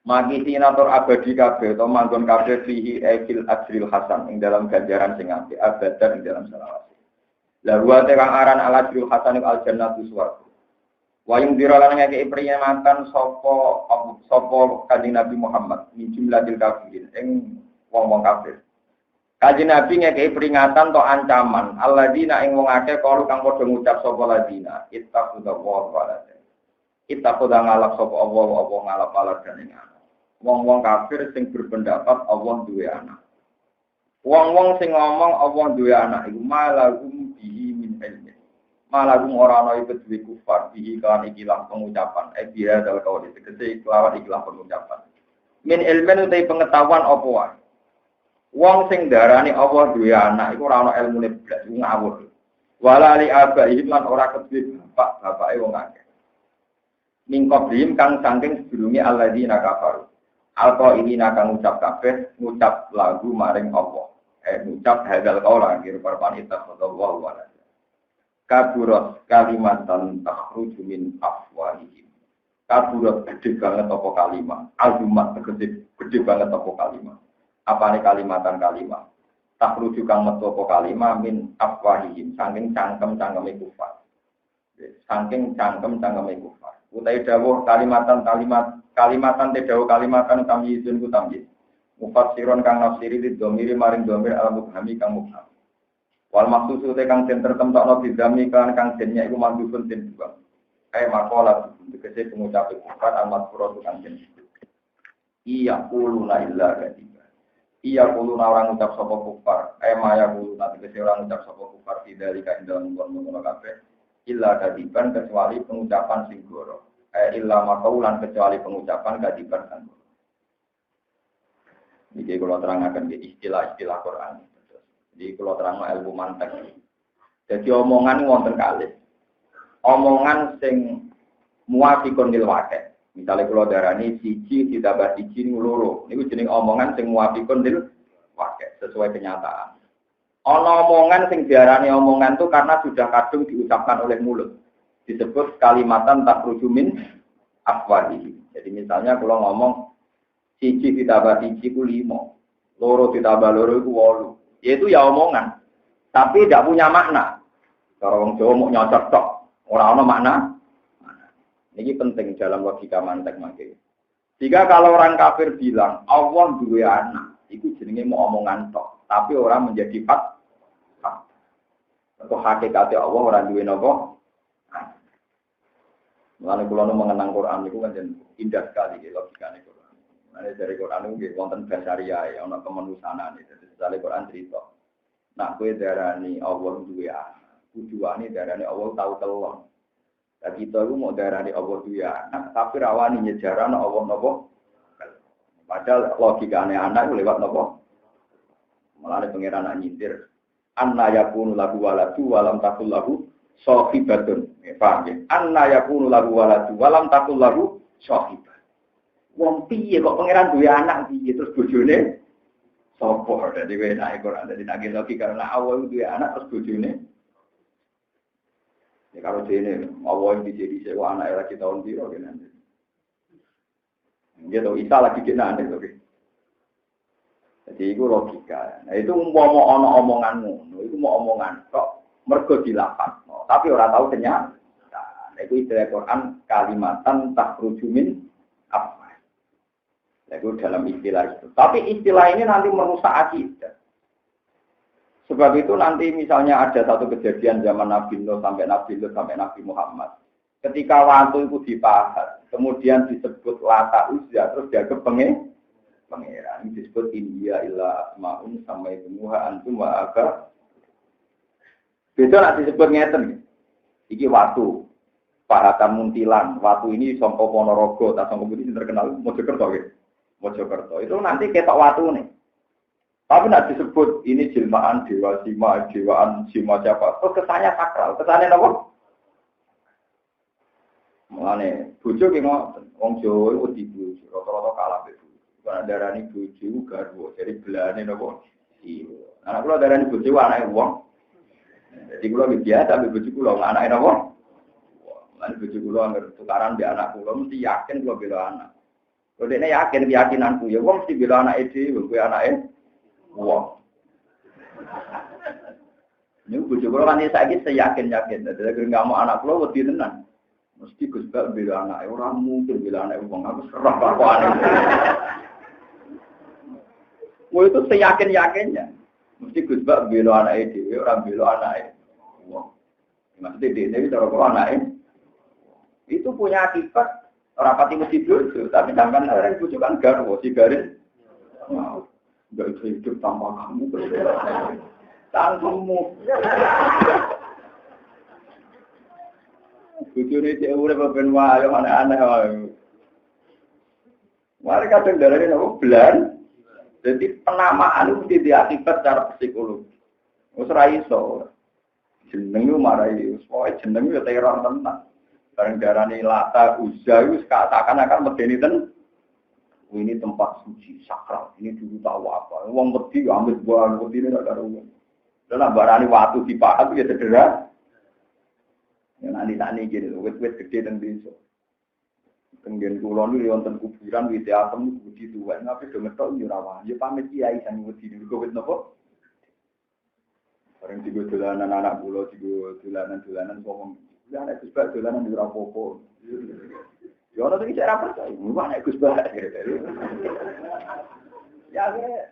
Magi sinator abadi kabeh atau manggon kabeh fihi ekil ajril hasan ing dalam ganjaran sing apik abadan ing dalam selawat. La wa te kang aran al ajril hasan al jannatu swarga. Wa yung diralan ngekeki peringatan sapa Kanjeng Nabi Muhammad min jumlatil kafirin ing wong-wong kafir. Kanjeng Nabi ngekeki peringatan to ancaman alladzina ing wong akeh kalu kang padha ngucap sapa ladina ittaqullaha wa la ittaqulla ngalap sapa Allah ngalap aladan ing wong-wong kafir sing berpendapat Allah duwe anak. Wong-wong sing ngomong Allah duwe anak iku malahum bihi min ilmi. Malahum ora ana iku duwe kufar bihi kan ikilah pengucapan biha dal kauli tegese kelawan ikilah pengucapan. Min ilmen utai pengetahuan apa wae. Wong sing darani Allah duwe anak iku ora ana ilmune blas ngawur. Wala li abaihim lan ora kedue bapake wong akeh. Mingkoblihim kang saking sedurunge alladzina kafaru. Alqa ini nakang ngucap kabeh ngucap lagu maring Allah. Ngucap hadal qaula kira parpan ittakhadallahu wa la. Kaburat kalimatan takhruju min afwahihim. Kaburat gede banget apa kalimat. Azumat gede banget apa kalimat. Apane kalimatan kalimat. Takhruju kang metu apa kalimat min afwahihim saking cangkem-cangkeme kufar. Saking cangkem-cangkeme kufar. Utai dawuh kalimatan te dawuh kalimatan tamyizun ku tamyiz. Mufassiron kang nafsiri di domiri maring domir al-mubhami kang mubham. Wal maksusu te kang den tertemtokno bidami kang jennya iku mandhufun den dua. Maqalah tegese pengucap kufar al-madhkura kang den. Iya quluna illa kadiba. Iya quluna orang ucap sapa kufar. Maya quluna tegese orang ucap sapa kufar bidzalika indal ngono kabeh. Illa kadiban kecuali pengucapan sing goro. Illa maqaulan kecuali pengucapan kadiban kan. Niki kula terangaken istilah-istilah Quran. Jadi kula terangno ilmu mantek. Jadi omongan wonten kalih. Omongan sing muafiqun lil waqi'. Misale kula darani siji ditambah siji loro. Niku jeneng omongan sing muafiqun lil waqi' sesuai kenyataan. Ana omongan sing diarani omongan itu karena sudah kadung diucapkan oleh mulut. Disebut kalimatan takhruju min afwahi. Jadi misalnya kalau ngomong siji ditambah siji ku 5, loro ditambah loro ku 8. Yaitu ya omongan, tapi tidak punya makna. Kalau wong Jawa mau nyocok tok, ora ana makna. Ini penting dalam logika mantek mangke. Jika kalau orang kafir bilang Allah duwe anak, itu jenenge mau omongan tok, tapi orang menjadi fakta. Atau hakikatnya Allah orang duwe napa? Mulane kula nu mengenang Quran niku kan indah sekali logikane Quran. Mulane dari Quran niku wonten basaria ana kemanusiaan. Dadi misale Quran cerita. Nak kowe darani Allah duwe anak, tujuane darani Allah tau telon. Lah kita iku mau darani Allah duwe anak, tapi rawani nyejarana Allah napa? Padahal logikane anak lewat napa? Mulane pangeran nak nyindir anna yakunu lahu waladu walam takul lahu sahibatun. Paham ya? Anna yakunu lahu waladu walam takul lahu sahibat. Wong piye kok pangeran duwe anak piye terus bojone sapa? Dadi enak Quran dadi nak logika karena awal duwe anak terus bojone. Ya karo dene awal dijadi sewa anak lagi tahun piro kene. Dia tahu Isa lagi kena ane lagi. Jadi itu logika. Nah itu umpama ono omonganmu, itu mau omongan kok mergo dilapat. Tapi orang tahu kenyataan. Nah itu istilah Quran kalimatan takhruju min apa? Itu dalam istilah itu. Tapi istilah ini nanti merusak akidah. Sebab itu nanti misalnya ada satu kejadian zaman Nabi Nuh sampai Nabi Lut sampai Nabi Muhammad. Ketika waktu itu dipahat, kemudian disebut Lata Uzza, terus dia ke pangeran. Ini disebut India illa asma'un sampai semuha antum wa aga. Beda nak disebut ngeten. Iki waktu pahatan muntilan, waktu ini Songko Ponorogo, tak Songko Putih terkenal Mojokerto gitu. Mojokerto itu nanti ketok waktu nih. Tapi tidak disebut ini jelmaan dewa sima, dewaan sima siapa. Terus kesannya sakral, kesannya apa? Mengenai bojo ki ngoten, wong Jawa iku dibojo, rata-rata kalah bebu. Karena darani bojo garwa, jadi belane napa? Iya. Anak kula darani bojo anake wong. Jadi kula biasa tapi bojo kula anake napa? Lan bojo kula anggere tukaran di anak kula mesti yakin kula bela anak. Kalau dia yakin keyakinanku ya, wong mesti bela anak itu, gue anaknya. Wah, ini bujuk kalau kan saya yakin, jadi nggak mau anak pulau lebih tenang, mesti gus bak bila anak orang mungkin bila anak uang aku serah apa aneh. Wah itu yakinnya, mesti gus bak bila anak itu, orang bila anak uang, maksudnya dia itu orang anak itu punya akibat rapati mesti bujuk, tapi jangan orang bujuk kan garwo si garis. Gak bisa hidup tanpa kamu, tanpamu. Bujuni cek urip ben wae aneh-aneh. Mari kadang darane nopo belan. Jadi penamaan itu mesti diakibat secara psikologi. Wis ra iso. Jeneng yo marai, pokoke jeneng yo teror tenan. Bareng darane Lata Uzza wis seakan-akan medeni ten. Ini tempat suci sakral. Ini dulu tahu apa. Wong wedi ambil buah wedi ini ada rumah. Dan barani waktu dipahat ya cedera. Yang nanti gini, wet gede dan desa. Kemudian kulon itu wonten kuburan wit apem budi tuwa. Tapi gemetok yo rawan. Ya pamit kiai sang wedi niku wit napa? Bareng digo dolanan anak kula digo dolanan ngomong. Ya nek sebab dolanan di rapopo. Ya ora iki cara percaya, mana Gus Bah. Ya ke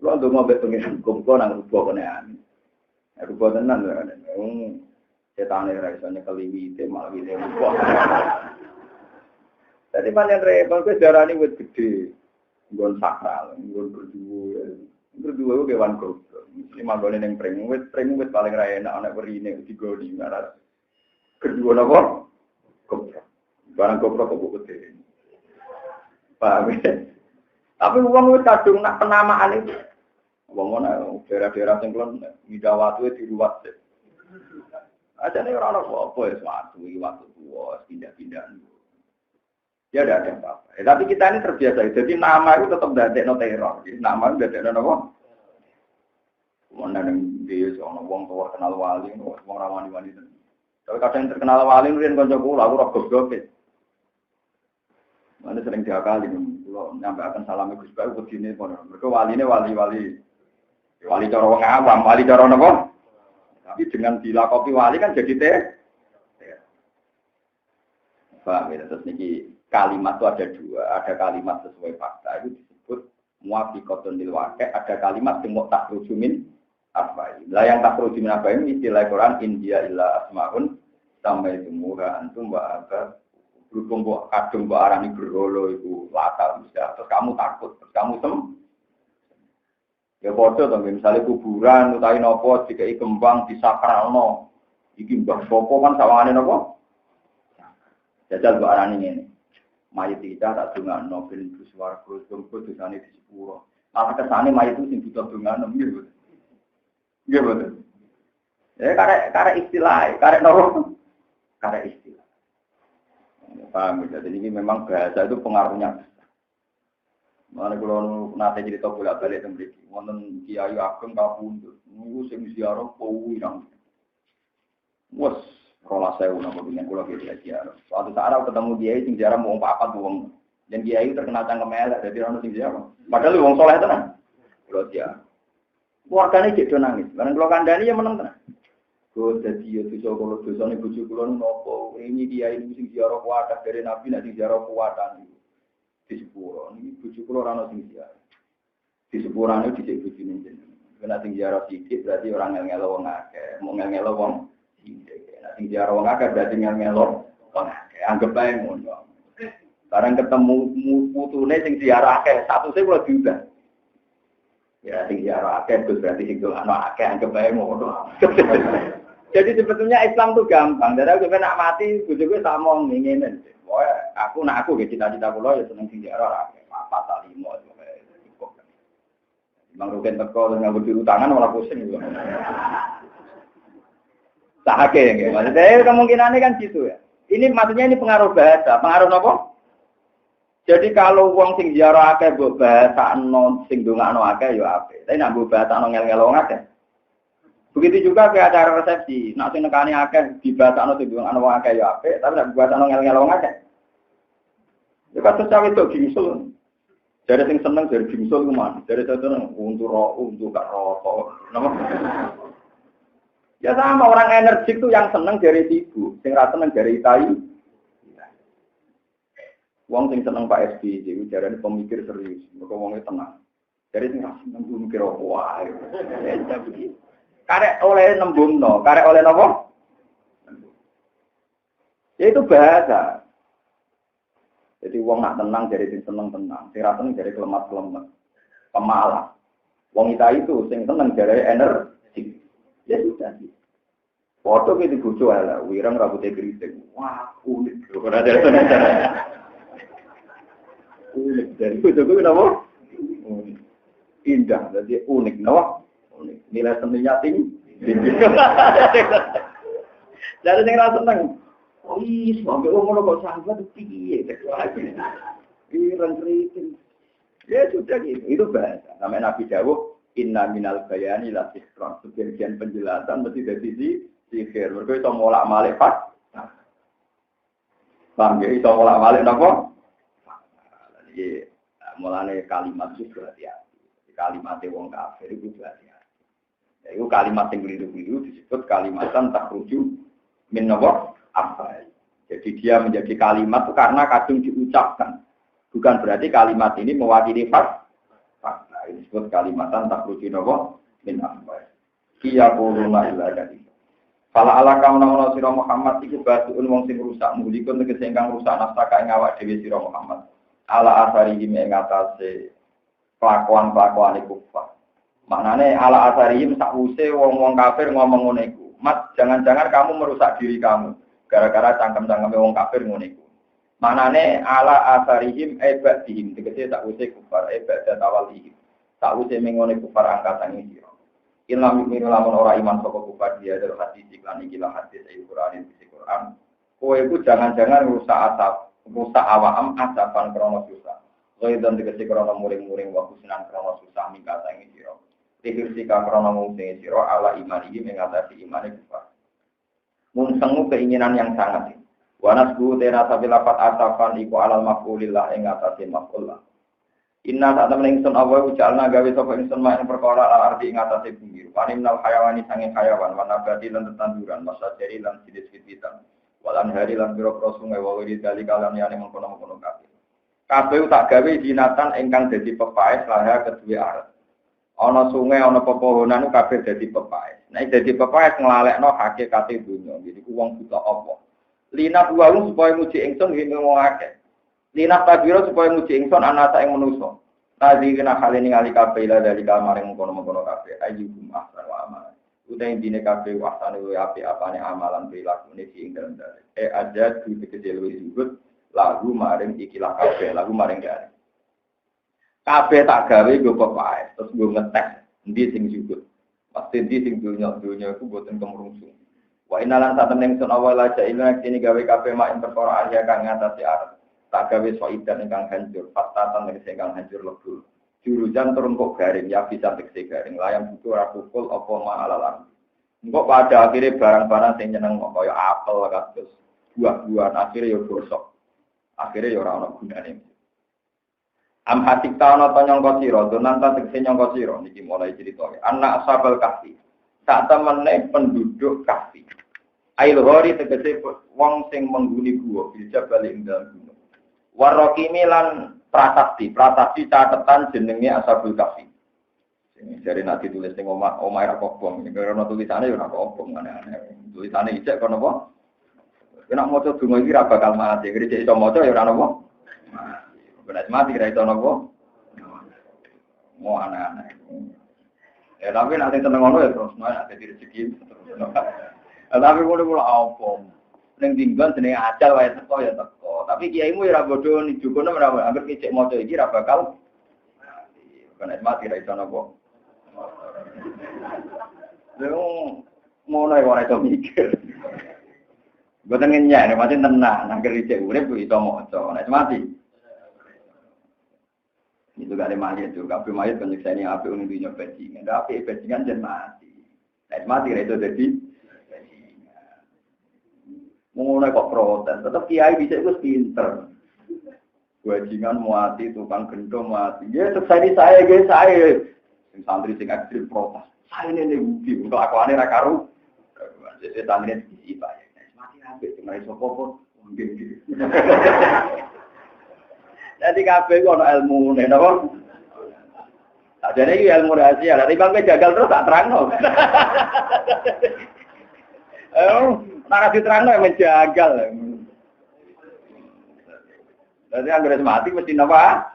lo ndonga mbek pengen kumpul nang rupa kene ani. Rupa tenan kan. Setane ra iso nyekeli malah wite rupa. Dadi panen repot ke darani wit gede. Nggon sakral, nggon berdua. Berdua ku kewan goblok. Iki manggone ning pring wit paling ra enak ana werine digoni ngaras. Kedua napa? Goblok. Barang goblok kok gede. Paham ya? Tapi wong wis kadung nak penamaan itu. Wong ana daerah-daerah sing kulon midawatu diruwat. Ajane ora ono apa ya suatu iki waktu tuwa pindah-pindah. Ya ada apa-apa. Tapi kita ini terbiasa. Jadi nama itu tetap dadekno teror. Jadi nama itu dadekno napa? Wong nang dhewe ono wong tuwa kenal wali, wong ra wani-wani. Tapi kadang terkenal wali riyen kanca kula aku ora goblok. Mana sering diakali, kalau nyampe akan salami Gus Bayu begini, mereka wali cara wong awam, wali cara apa? Tapi dengan dilakopi wali kan jadi teh. Paham ya? Terus niki kalimat itu ada dua, ada kalimat sesuai fakta itu disebut muwafiqatun lil waqi', ada kalimat yang mau takrujumin apa? Lah yang takrujumin apa ini istilah Quran India illa asmaun sampai semua antum wa aba. Berhubung kok kadung kok arani berholo itu Lata bisa, terus kamu takut, terus kamu ya bodoh dong, misalnya kuburan, utawi nopo, dikai kembang, disakralno, iki mbah sopo kan sawangane nopo, jajal kok arani ini, mayit kita tak dungan no, ben buswargo, jombo dosane di sepuro, malah kesane mayit itu sing butuh dungan, gitu, gitu, ya karek istilah, karek nopo, karek istilah. Paham ya, jadi ini memang bahasa itu pengaruhnya. Mana kalau nanti jadi tahu bolak balik tempat ini, wonten kiai ageng kabundut, nunggu sing ziarah kuwi nang. Wes, rola saya nama dengan kalau dia ziarah. Suatu saat aku ketemu dia sing ziarah mau apa tuh wong, dan kiai terkena cangkem elek, jadi orang sing ziarah. Padahal wong soleh tenan. Kalau dia, keluarganya jadi nangis. Karena kalau kandani ya menang tenan. Jadi ya dosa kalau dosa nih bujuk kulon nopo ini dia ini sing ziarah kuat dari nabi nanti ziarah kuatan di sepuro ini bujuk kulon rano sing ziarah di sepuro itu di bujuk ini Kena sing ziarah sithik berarti orang ngel-ngelo wong akeh, mau ngel-ngelo wong sithik. Nek sing ziarah wong akeh berarti ngel-ngelo wong akeh. Anggap ae ngono. Barang ketemu putune sing ziarah akeh, statusé kula diubah. Ya sing ziarah akeh berarti sing ana akeh anggap ae ngono. Jadi sebetulnya Islam tuh gampang. Dari aku nak mati, bojoku tak mau nginginin. Aku cita-cita kula ya seneng sing ziarah akeh. Apa tak limo cukup. Mang rugen teko nganggo diutangan malah pusing juga. Tak akeh nggih. Maksudnya kemungkinannya kan gitu ya. Ini maksudnya ini pengaruh bahasa. Pengaruh apa? Jadi kalau wong sing ziarah akeh mbok bahasakno sing ndongakno akeh ya apik. Tapi nek mbok bahasakno ngel-ngelo akeh. Begitu juga ke acara resepsi. Nek sing nekani akeh dibahasakno sing ndongakno akeh ya apik, tapi nek bahasakno ngel-ngelo akeh. Ya kados cawe tok gingsul. Dari sing seneng dari gingsul ku man. Dari seneng untuk gak rokok. Napa? Ya sama orang energik tuh yang seneng dari sibuk, sing ra seneng dari tai. Wong sing seneng Pak SBY, jarane pemikir serius, mergo wonge tenang. Dari sing ra seneng mikir wae. Karek oleh nembungno, karek oleh napa? Ya itu bahasa. Jadi wong nak tenang dari sing seneng tenang, sing ra seneng dari kelemat-kelemat. Pemalas. Wong itu sing seneng dari energi. Ya sudah sih. Foto ke di bojo ala, wirang rambutnya keriting. Wah, unik. Ora ada cara. Unik dari bojo ku kenapa? Unik. Indah, jadi unik, napa? Unik. Nilai seninya tinggi. Jadi sing ra seneng. Oh, sampai ngono kok sahabat piye wirang keriting. Ya sudah gitu. Itu bahasa. Namanya Nabi dawuh, inna minal bayani la sihran. Sebagian penjelasan mesti dari sihir. Mereka itu molak-malik Pak. Paham ya? Itu molak-malik apa? Jadi mulane kalimat itu berhati-hati. Kalimatnya wong kafir itu berhati-hati. Itu kalimat yang keliru-keliru disebut kalimatan takhruju min apa? Jadi dia menjadi kalimat itu karena kadung diucapkan. Bukan berarti kalimat ini mewakili fakta. Ini disebut kalimatan takhruju min apa? Kia quluna illa kadhi. Fala ala kauna sira Muhammad iku batuun wong sing rusak mulikun tegese ingkang rusak nafsaka ing awak dhewe sira Muhammad. Ala asari ing ngatasé kelakuan-kelakuan iku kufar. Maknane ala asari sakwuse wong-wong kafir ngomong ngono iku. Mat, jangan-jangan kamu merusak diri kamu gara-gara cangkem-cangkeme wong kafir ngono iku. Maknane ala asarihim ibadihim tegese sakwuse kufar ibadat awalihim. Sakwuse mengone kufar angkatan iki. Ilmu lamun ora iman saka kufar dia dari hadis iklan ikilah hadis Al-Qur'an isi Qur'an. Kowe iku jangan-jangan rusak awam asapan krono susah. Kowe dan tegese krono muring-muring wa kusnan krono susah mingkata ing sira. Tihir sika krono mungsing sira ala iman iki mengatasi imane kufar. Mungsengmu keinginan yang sangat. Wa nasbu tera sabilafat asapan iku alal maqulillah ing atase maqullah. Inna tak temen ingsun Allah ujalna gawe sapa ingsun mak ing perkara arti ing atase bumi. Paninal hayawani sanging hayawan wa nabati lan tetanduran masajari lan sidis-sidisan. Walan hari lan biro-biro sungai wa wiri dali kalam yane mengkono-mengkono kabeh. Kabeh tak gawe jinatan ingkang dadi pepaes laha kedue aret. Ana sungai ana pepohonan kabeh dadi pepaes. Nek dadi pepaes nglalekno hakikate dunya. Jadi ku wong buta apa? Lina bualu supaya muji ingsun ngene wong akeh. Lina tabiro supaya muji ingsun ana sak ing manusa. Tadi kena hal ini ngali kabeh ila dari kamar yang mengkono-mengkono kabeh ayyuhum ahsan wa amal. Utai dine kabeh wasane luwih apik apane amalan prilakune sing dalem dalem. Aja dikecil luwih disebut lagu maring ikilah kabeh, lagu maring gare. Kabeh tak gawe go pepaes, terus go ngetes endi sing disebut. Pasti endi sing dunya iku boten kemrungsung. Wa inalan satemene ingsun awala jailna kene gawe kabeh mak ing perkara ahya kang ngatasi arep. Tak gawe soidan ingkang hancur, patatan ingkang hancur lebur. Jurujan turun kok garing, ya bisa tegese garing. Layang butuh ora pukul apa malalan. Engko pada akhirnya barang-barang sing nyeneng kaya apel kados buah-buahan akhirnya ya gosok. Akhirnya ya ora ana gunane. Am hatik tauna to nyangka sira, donanta tegese nyangka sira niki mulai cerita. Anak ashabal kahfi. Tak temene penduduk kahfi. Ail hori tegese wong sing mengguni gua bisa bali ing dalem gunung. Warokimi lan prasasti catatan jenenge Ashabul Kahfi. Jadi nanti tulis di omah ra kobong. Karena tulisannya ora kobong aneh-aneh. Tulisannya ijek kono apa? Nek maca donga iki ra bakal mati. Iki iso maca ya ora napa. Mati. Mati ra iso napa. Mau aneh-aneh. Ya tapi nanti seneng ngono ya terus nek dadi rezeki terus. Tapi ngono apa? Ning dinggon jenenge ajal wae teko ya teko. Tapi kiaimu ya ra bodho nijukono ora anggere kicik maca iki ra bakal mati ra iso napa. Lha ngono ya ora iso mikir. Boten ngenyak, nek mati tenang, nang kerja urip iso maca, nek mati. Itu gak ada mayat tuh, kabeh mayat kan nyeksa ini apik ning dunya bajingan. Ndak apik bajingan jan mati. Nek mati ra iso dadi bajingan. Ngono kok protes, tetep kiai bisa iku pinter. Bajingan mati, tukang gendong mati. Ya selesai saya guys, saya. Sing santri sing ekstrem protes. Saya ini bukti kelakuane ra karo. Jadi tanggane diisi Pak. Cuma iso popo nggih. Dadi kabeh ono ilmune napa? Sajane iki ilmu rahasia. Lah timbang jagal terus tak terangno. Nek diterangno ya menjagal. Dadi anggere mati mesti napa?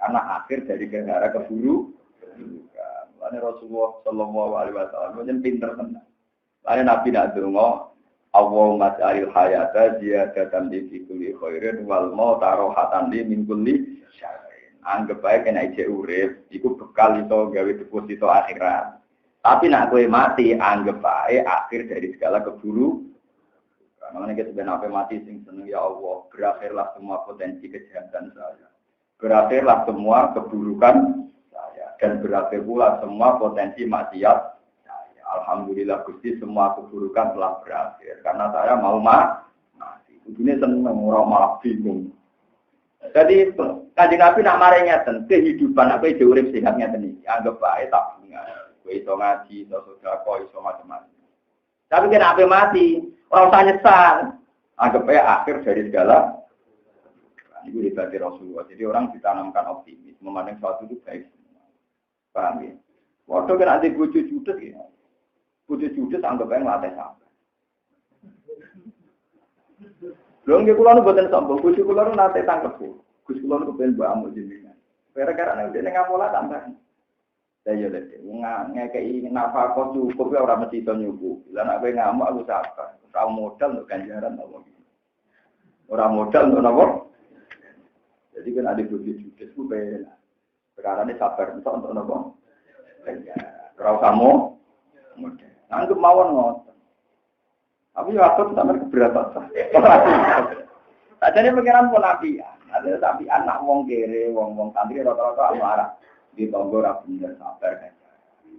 Karena akhir dari gara keburu. Lan Rasulullah sallallahu alaihi wasallam njen pinter tenan. Lan Nabi nak donga Allahumma ja'alil hayata ziyadatan li fi kulli khairin wal mauta rahatan li min kulli syarrin. Anggap bae kena ijek urip iku bekal iso gawe deposito akhirat. Tapi nak kowe mati anggap bae akhir dari segala keburu. Karena kita sebenarnya mati sing seneng ya Allah, berakhirlah semua potensi kejahatan saya. Berakhirlah semua keburukan saya dan berakhir pula semua potensi maksiat. Alhamdulillah Gusti semua keburukan telah berakhir karena saya mau mati. Ini seneng orang malah bingung. Jadi Kanjeng Nabi nak mare ngeten, kehidupan apa ijo urip sehat ngeten iki. Anggap bae tabungan. Kowe iso ngaji, iso sedekah, iso macam-macam. Tapi kena ape mati, ora usah nyesal. Anggap bae akhir dari segala. Ini dibagi Rasulullah. Jadi orang ditanamkan optimis, memandang sesuatu itu baik. Paham ya? Waktu kan ada bojo judes ya. Bojo judes anggap ae nglatih sampe. Lho nggih kula nu boten sombong, bojo kula nu nate tangkep. Gus kula nu kepen mbahmu jenengan. Gara-gara nek dene ngapola tambah. Lah ya lek ngekeki nafkah cukup ya ora mesti iso nyukup. Lah nek kowe ngamuk aku sabar. Ora modal untuk ganjaran apa. Ora modal untuk napa? Jadi kan ada bojo judes ku ben. Perkarane sabar untuk napa? Ganjaran. Ora kamu modal. Anggap mawon ngoten. Tapi ya atur sampe keberatan. Sajane pengiran pun nabi. Ada tapi anak wong kere, wong santri rata-rata marah. Di tonggo ra bener sabar kan.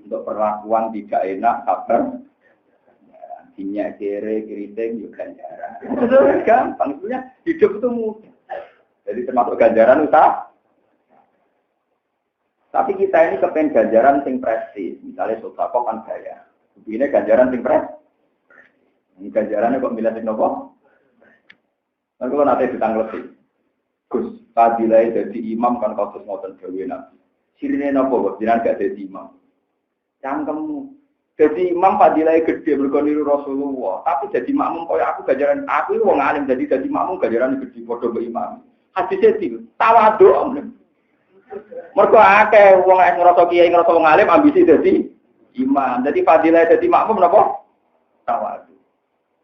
Untuk perlakuan tidak enak sabar. Dinyak kere, keriting yo ganjaran. Itu gampang sebenarnya hidup itu mudah. Jadi termasuk ganjaran usaha. Tapi kita ini kepen ganjaran sing prestis, misalnya sedekah kan gaya. Ini ganjaran sing prestis. Ini ganjarannya kok milih sing nopo? Nah, kalau nanti ditanglepi. Gus, fadilah jadi imam kan kau terus ngotot gawe nabi. Sirine nopo kok jiran gak jadi imam. Cangkemmu. Jadi imam fadilah gede berkoniru Rasulullah. Tapi jadi makmum kau aku ganjaran aku wong alim jadi makmum ganjaran gede bodoh be imam. Hadisnya itu tawadhu. Mergo akeh wong nek ngrasa kiai ngrasa wong alim ambisi dadi imam. Jadi fadilah dadi makmum napa? Tawadhu.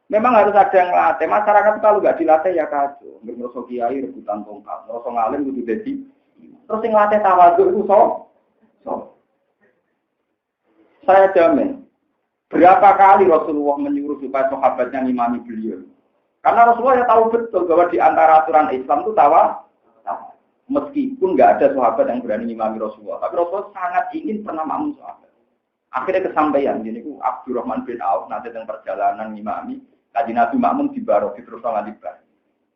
Memang harus ada yang latih. Masyarakat kalau enggak dilatih ya kacau. Ngrasa kiai rebutan tongkat, ngrasa ngalim kudu dadi. Terus sing latih tawadhu itu so. Saya jamin berapa kali Rasulullah menyuruh supaya sahabatnya ngimami beliau. Karena Rasulullah ya tahu betul bahwa di antara aturan Islam itu tawadhu. Meskipun nggak ada sahabat yang berani ngimami Rasulullah, tapi Rasulullah sangat ingin pernah makmum sahabat. Akhirnya kesampaian, jadi ku Abdurrahman bin Auf nanti tentang perjalanan ngimami, kaji Nabi makmum di Barok di terus nggak dibahas.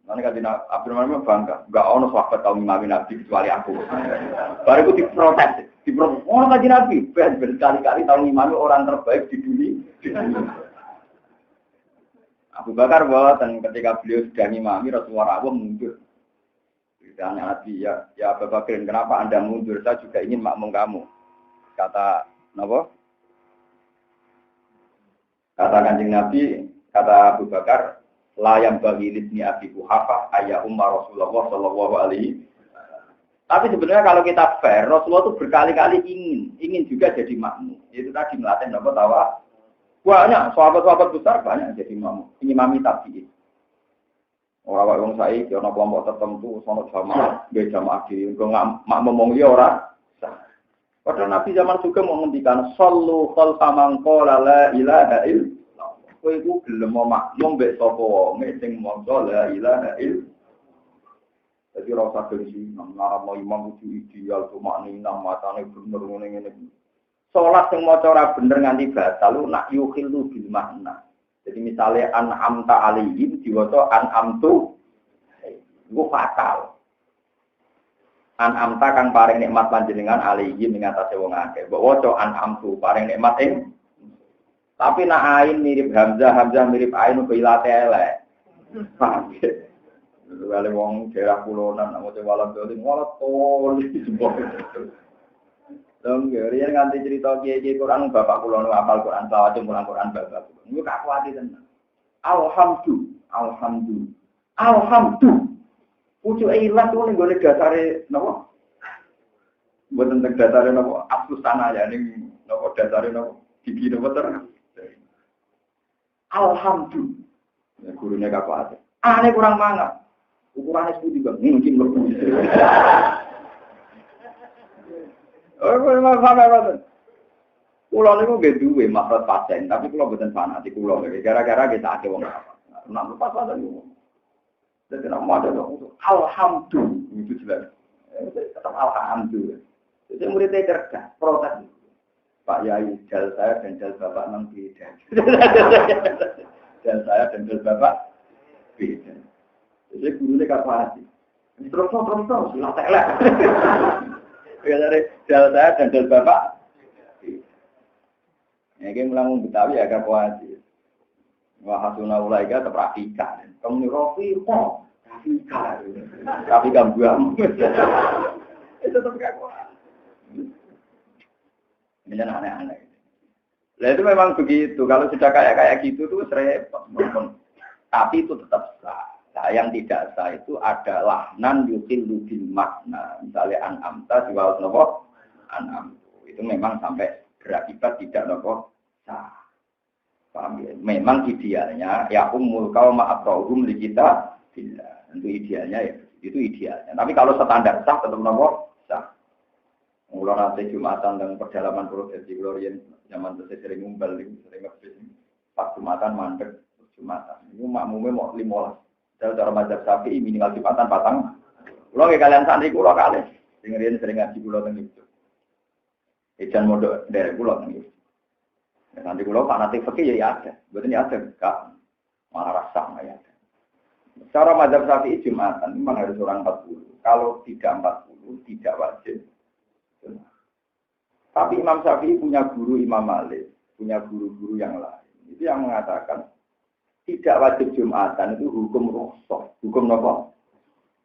Nanti kaji Abdurrahman bangga, nggak ono sahabat tahu ngimami Nabi kecuali aku. Baru itu diprotes. Oh kaji Nabi, berkali-kali tahu ngimami orang terbaik di dunia. Abu Bakar dan ketika beliau sudah ngimami Rasulullah Rabu mundur. Tanya Nabi, ya Abu Bakar, kenapa Anda mundur? Saya juga ingin makmum kamu. Kata napa? Kata Kanjeng Nabi, kata Abu Bakar, la yang bagi libni Abi Quhafah ayah Umar Rasulullah sallallahu alaihi. Tapi sebenarnya kalau kita fair, Rasulullah itu berkali-kali ingin juga jadi makmum. Itu tadi melatih napa tawa. Banyak sahabat-sahabat besar banyak jadi makmum. Imami tabi'in. Orang-orang saya, ana kelompok tertentu, sono jamaah, jamaah di makmum wong liya ora sah. Padahal Nabi zaman juga mau ngendikan sallu khalfa man qala la ilaha illallah. Kowe iku gelem makmum mbek sapa wonge sing maca la ilaha illallah. Jadi rasa gengsi, ngarep imam kudu ideal makni nang matane bener ngene-ngene. Salat sing maca ora bener nganti batal nak yukhillu bil makna. Jadi misalnya an'amta alaihim diwaca an'amtu iku fatal. An'amta kang paring nikmat panjenengan alaihim ing atase wong akeh. Mbok waca an'amtu paring nikmat ing. Tapi nak ain mirip hamzah mirip ain kok ilate elek. Paham ya? Wale wong daerah kulonan nak maca walam dolim walat pol semua. Dong riyen nganti cerita kiai-kiai Quran bapak kula nu hafal Quran selawat mulang Quran bapak. Niku gak kuwati tenan. Alhamdulillah. Pucuk ilah tuh ning gone dasare napa? Mboten teng dasare napa? Aslus tanah ya ning napa dasare napa? Gigi napa terus. Alhamdulillah. Ya gurune gak kuwati. Ane kurang mangan. Ukurane sepudi Bang. Mungkin lebih. Memang sampai betul. Pulau ini nggak duwe makhluk pasien, tapi pulau bukan fanatik pulau. Gara-gara kita ada wong apa? Nak lepas ada ni. Jadi nama ada dong. Alhamdulillah itu jelas. Tetap alhamdulillah. Jadi muridnya cerdas, protes. Pak Yai, jal saya dan jal bapak memang beda. Jal saya dan jal bapak beda. Jadi gurunya kapasi. Terus silakan lah. Ya dari jal saya dan jal bapak. Ini mulang Betawi agak kuasi. Wahasuna ulaika terpraktika. Kamu rofi kok, Rafika buam. Itu tetap gak kuat. Ini aneh-aneh. Nah itu memang begitu. Kalau sudah kayak gitu tuh repot. Tapi itu tetap sah. Nah, yang tidak sah itu adalah nan yukhillu bil makna. Misalnya an'amta diwaut nopo an'amtu. Itu memang sampai berakibat tidak nopo sah. Paham ya? Memang idealnya ya ummul qauma aqrahum li kita billah. Itu idealnya ya. Itu idealnya. Tapi kalau standar sah tetap nopo sah. Mulai nanti Jumatan dan pedalaman prosesi Glorian zaman itu sering ngumpul, sering ngebis. Pas Jumatan mandek Jumatan. Itu makmumnya mau 15. Cara mazhab Syafi'i minimal Jumatan patang. Kulo nggih kalian santri kulo kalih. Sering ngaji kulo teng itu. Ejan modok derek kulo teng itu. Santri kulo fanatik fikih ya ada. Mboten ya ada gak malah rasa ya. Cara mazhab Syafi'i Jumatan memang harus orang 40. Kalau tidak 40 tidak wajib. Tapi Imam Syafi'i punya guru Imam Malik, punya guru-guru yang lain. Itu yang mengatakan tidak wajib Jumatan itu hukum rukhsah, hukum apa?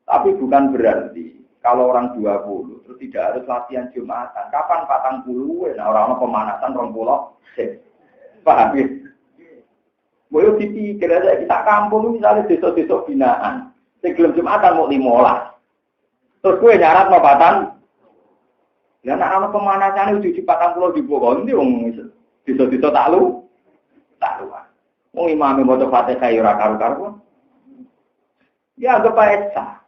Tapi bukan berarti kalau orang 20 terus tidak harus latihan Jumatan. Kapan patang 10? Nah orang pemanasan 20. Paham ya? Boleh dipikir aja kita kampung misalnya desa-desa binaan. Sebelum Jumatan mau 15. Terus gue nyarat mau patang. Ya anak pemanasan itu di patang 10 di Bogor ini wong desa-desa taklu. Wong imame maca Fatihah ya ora karo-karo. Ya anggap ae sah.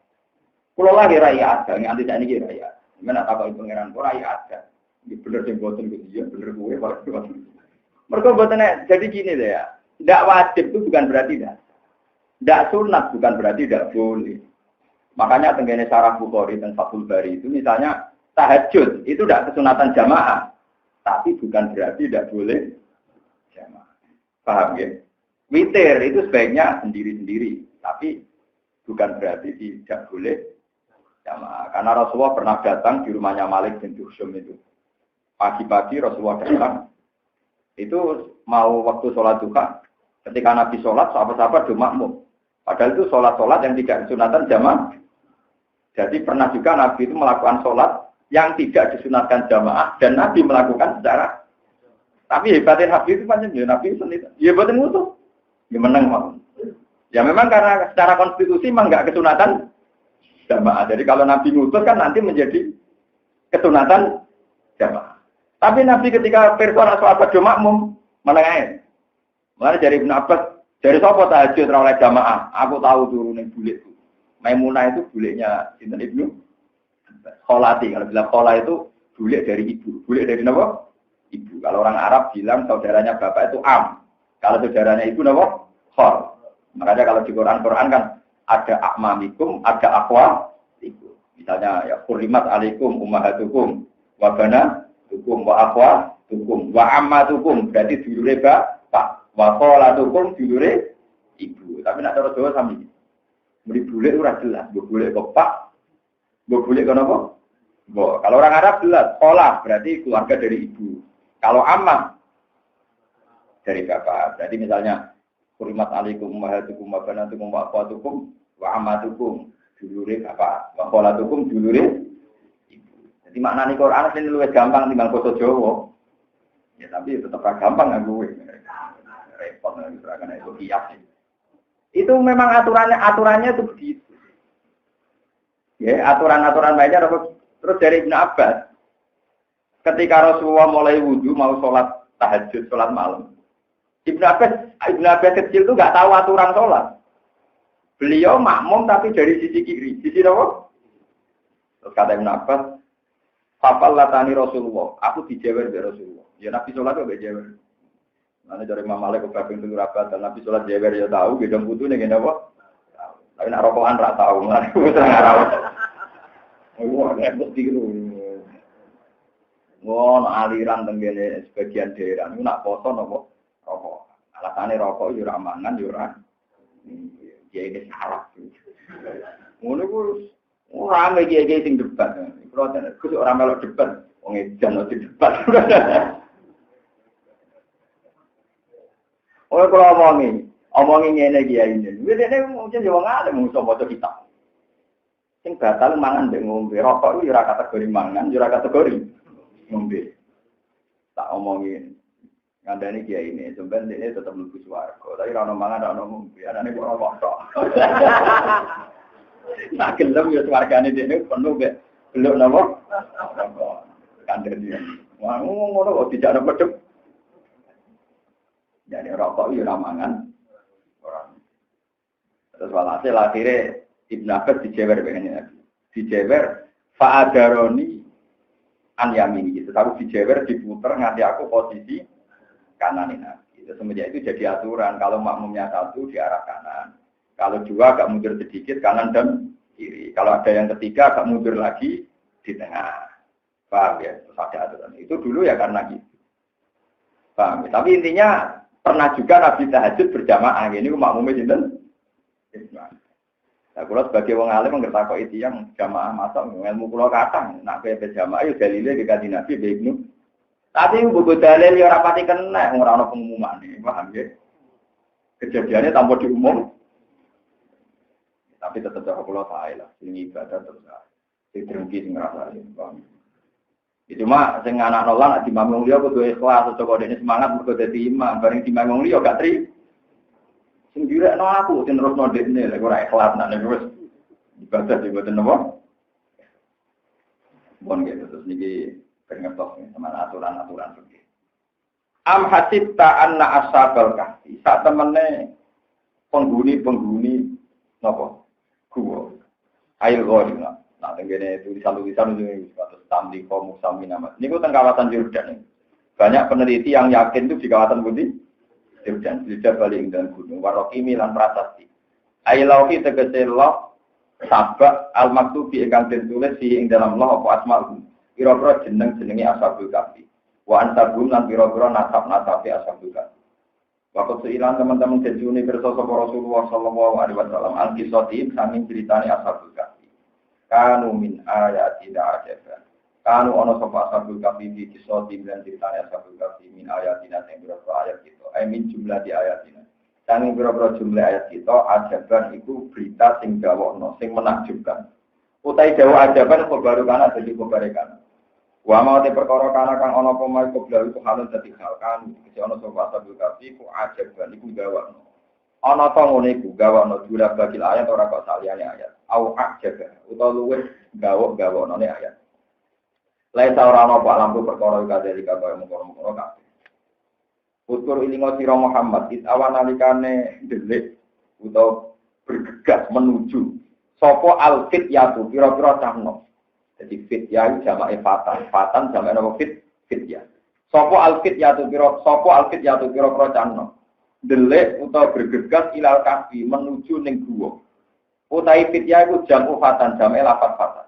Kulo lagi rakyat, nganti sakniki rakyat. Men tak kok pangeran ora ya ada. Iki bener sing boten iki ya bener kowe ora. Mergo boten jadi gini deh ya. Ndak wajib itu bukan berarti dah. Ndak sunat bukan berarti ndak boleh. Makanya tenggene Syarah Bukhari dan Fathul Bari itu misalnya tahajud itu ndak kesunatan jamaah. Tapi bukan berarti ndak boleh jamaah. Paham ya? Witir itu sebaiknya sendiri-sendiri, tapi bukan berarti tidak boleh jamaah. Karena Rasulullah pernah datang di rumahnya Malik bin Duhsyum itu. Pagi-pagi Rasulullah datang, itu mau waktu sholat duha. Ketika Nabi sholat, sahabat-sahabat do makmum. Padahal itu sholat-sholat yang tidak sunatan jamaah. Jadi pernah juga Nabi itu melakukan sholat yang tidak disunatkan jamaah dan Nabi melakukan secara. Tapi hebatnya Nabi itu panjang ya Nabi sendiri. Ya hebatnya musuh. Ya menang mau. Ya memang karena secara konstitusi memang nggak kesunatan jamaah. Jadi kalau Nabi ngutus kan nanti menjadi kesunatan jamaah. Tapi Nabi ketika persoalan sahabat makmum menengahnya. Mulai dari Ibnu Abbas, dari sapa tahajud oleh jamaah. Aku tahu turune bulikku. Maimunah itu buliknya sinten Ibnu Kholati. Kalau bilang khola itu bulik dari ibu. Bulik dari apa? Ibu. Kalau orang Arab bilang saudaranya bapak itu am. Kalau saudaranya ibu apa? Khol. Makanya kalau di Quran kan ada akmamikum, ada akwa. Misalnya ya kurimat alaikum ummahatukum wa banatukum wa akhwatukum wa ammatukum berarti dulure bapak wa kholatukum dulure ibu. Tapi nek cara Jawa sami. Muni bulik ora jelas, mbok bulik bapak, mbok bulik kono apa? Mbok. Kalau orang Arab jelas, kholah berarti keluarga dari ibu. Kalau ammah dari bapak. Berarti misalnya kurimat alaikum ummahatukum wa banatukum wa akhwatukum wa ammatukum dulure bapak, wa kholatukum dulure ibu. Jadi maknane Quran sing luwih gampang timbang basa Jawa. Ya tapi tetap gampang nganggo repot nek terangane itu kias. Itu memang aturannya itu begitu. Ya, aturan-aturan lainnya terus dari Ibnu Abbas. Ketika Rasulullah mulai wudu mau sholat tahajud, sholat malam. Ibnu Abbas kecil itu nggak tahu aturan sholat. Beliau makmum tapi dari sisi kiri, sisi apa? Terus kata Ibnu Abbas, "Fafal latani Rasulullah, aku dijewer dari Rasulullah." Ya Nabi sholat kok jewer. Nanti dari Imam Malik ke Babin Tunggu Rabat, dan Nabi sholat jewer ya tahu, gedong putih nih gini apa? Tapi nak rokokan tak tahu, nggak tahu. Wah, repot gitu. Wah, aliran tenggene sebagian daerah, itu nak poso nopo rokok. Alasannya rokok jurah mangan jurah. Dia ini salah. Ngono ku rame kiai-kiai sing debat. Kalau ada orang melok debat, wong edan di debat. Oh kalau omongin ngene kiai ini. Wis dene mungkin yo wong alim mung maca kitab. Sing batal mangan mbek ngombe. Rokok itu ora kategori mangan, ora kategori ngombe. Tak omongin. Ngandani kiai ini, sebenarnya dia tetap mlebu swarga. Tapi ora ono mangan, ora ono ngombe. Anane kok rokok tok. Nak gelem yo swargane dene penuh mbek beluk napa? Rokok. Kandhani. Wah ngono kok dijak pedhep. Jadi rokok itu ramangan orang. Terus walhasil akhirnya Ibnu Abbas dijewer begini, dijewer fa'adaroni an yamin gitu. Tapi dijewer diputer nganti aku posisi kanan ini. Itu semenjak itu jadi aturan. Kalau makmumnya satu di arah kanan, kalau dua agak mundur sedikit kanan dan kiri. Kalau ada yang ketiga agak mundur lagi di tengah. Paham ya? Terus ada aturan. Itu dulu ya karena gitu. Paham ya? Tapi intinya pernah juga Nabi tahajud berjamaah. Ini makmumnya sinten? Nah, kalau sebagai wong alim ngertakok itu yang jamaah masak ilmu kula katang. Nak kowe berjamaah yo dalile di kanjeng Nabi Ibnu. Tapi buku dalil yo ora pati kena ora ono pengumumane, paham ya? Kejadiannya tanpa diumum. Tapi tetap cara kula sae lah, sing ibadah terus. Sing drengki sing ngrasani, paham. Itu mah sing anak nolan di mamung liya kudu ikhlas aja kok dene semangat mergo dadi imam bareng di mamung liya gak tri. Sing direkno aku sing terusno dekne lek ora ikhlas nek wis ibadah diboten napa. Bon gitu terus niki pengertos sama aturan-aturan iki. Am hasibta anna ashabal kahfi sak temene penghuni napa? Gua. Ail gharim. Nah, tenggene tulisan-tulisan itu kados tamli kaum muslimin amat. Niku teng kawasan Yordan. Banyak peneliti yang yakin itu di kawasan putih Yordan, di Jabal dan gunung Waraqimi lan prasasti. Ailauhi tegese Allah sabak al-maktubi ingkang ditulis ing dalam Allah apa asmaul. Pira-pira jeneng-jenenge Ashabul Kahfi. Wa ansabun lan pira-pira nasab-nasabe Ashabul Kahfi. Waktu seilan teman-teman jejune pirsa sapa Rasulullah sallallahu alaihi wasallam al-qisati saking ceritane Ashabul Kahfi. Kanu min ayatina ajaban. Kanu ono sapa Ashabul Kahfi di kisah dan ceritane Ashabul Kahfi min ayatina sing berapa ayat kita. Min jumlah di ayatina. Sanging berapa jumlah ayat kita ajaban iku berita sing gawokno, sing menakjubkan. Utai dawa ajaban kebarukan dadi kebarekan. Wa mau te perkara kana kang ana apa mai kobla iku halun dadi hal kan iki ana sapa asabul kafi ku ajaban iku gawakno. Ana ta ngene iku gawakno dura bagil ayat ora kok saliyane ayat. Au ajaga utawa luwih gawok-gawokne ayat. Lain ta ora ana apa lampu perkara kadhe kaya mengkono-mengkono kabeh. Utur ilingo sira Muhammad it awan nalikane delik utawa bergegas menuju sapa alfit yatu pira-pira cahno. Jadi fit ya jamake fatan jamake napa fit ya. Sapa alfit yatu pira-pira cahno. Delik utawa bergegas ilal kahfi menuju ning guwa. Utawi fit ya iku jamu fatan jamake lafat fatan.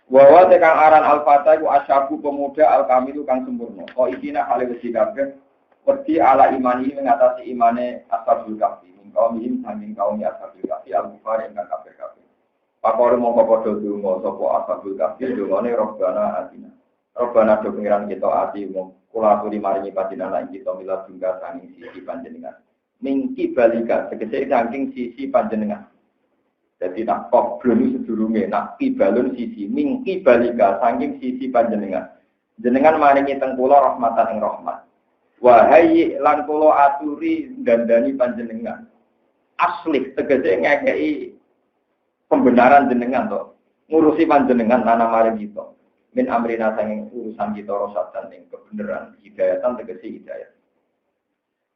Wa tekang aran al-fata iku asyabu pemuda al-kamilu kang sempurna. Kok isine hale wis kabeh pergi ala imani mengatasi imane ashabul kahfi. Kaum ini sanging kaum ashabul kahfi al-kufar ingkang kafir-kafir. Pakore mongko padha donga sapa ashabul kahfi dongane robbana atina. Robbana do pengiran kita ati kula aturi maringi panjenengan kita milah tunggal sanging sisi panjenengan. Mingki balika tegese saking sisi panjenengan. Jadi nak kok belum sedurunge nak kibalun sisi mingki balika saking sisi panjenengan. Jenengan maringi teng kula rahmatan ing rahmat. Wahai lan kula aturi dandani panjenengan. Asli tegese ngekeki pembenaran jenengan to. Ngurusi panjenengan nana maring kita. Min amrina sanging urusan kita rosatan ing kebenaran hidayatan tegese hidayat.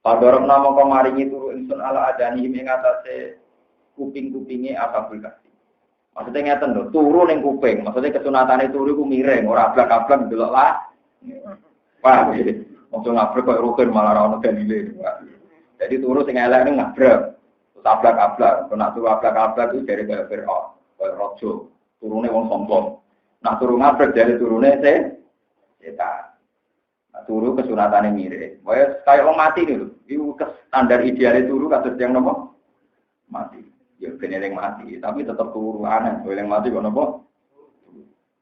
Padorok namo kok maringi turu ingsun ala adani ing atase kuping-kupinge asabul kahfi. Maksudnya ngeten lho, turu ning kuping. Maksudnya kesunatane turu ku miring, ora ablak-ablak delok lah. Wah, maksud ngabrek kok rukun malah ora ono dalile. Jadi turu sing elek ning ngabrek. Terus ablak-ablak, nek turu ablak-ablak itu dari kaya Firaun, kaya raja. Turune wong sombong. Nah turu ngabrek dari turune setan. Nah turu kesunatane miring. Wes kaya wong mati lho. Iku standar ideale turu kados yang nopo? Mati. Ya benereng mati, tapi tetap turu aneh. Yang mati kok nopo?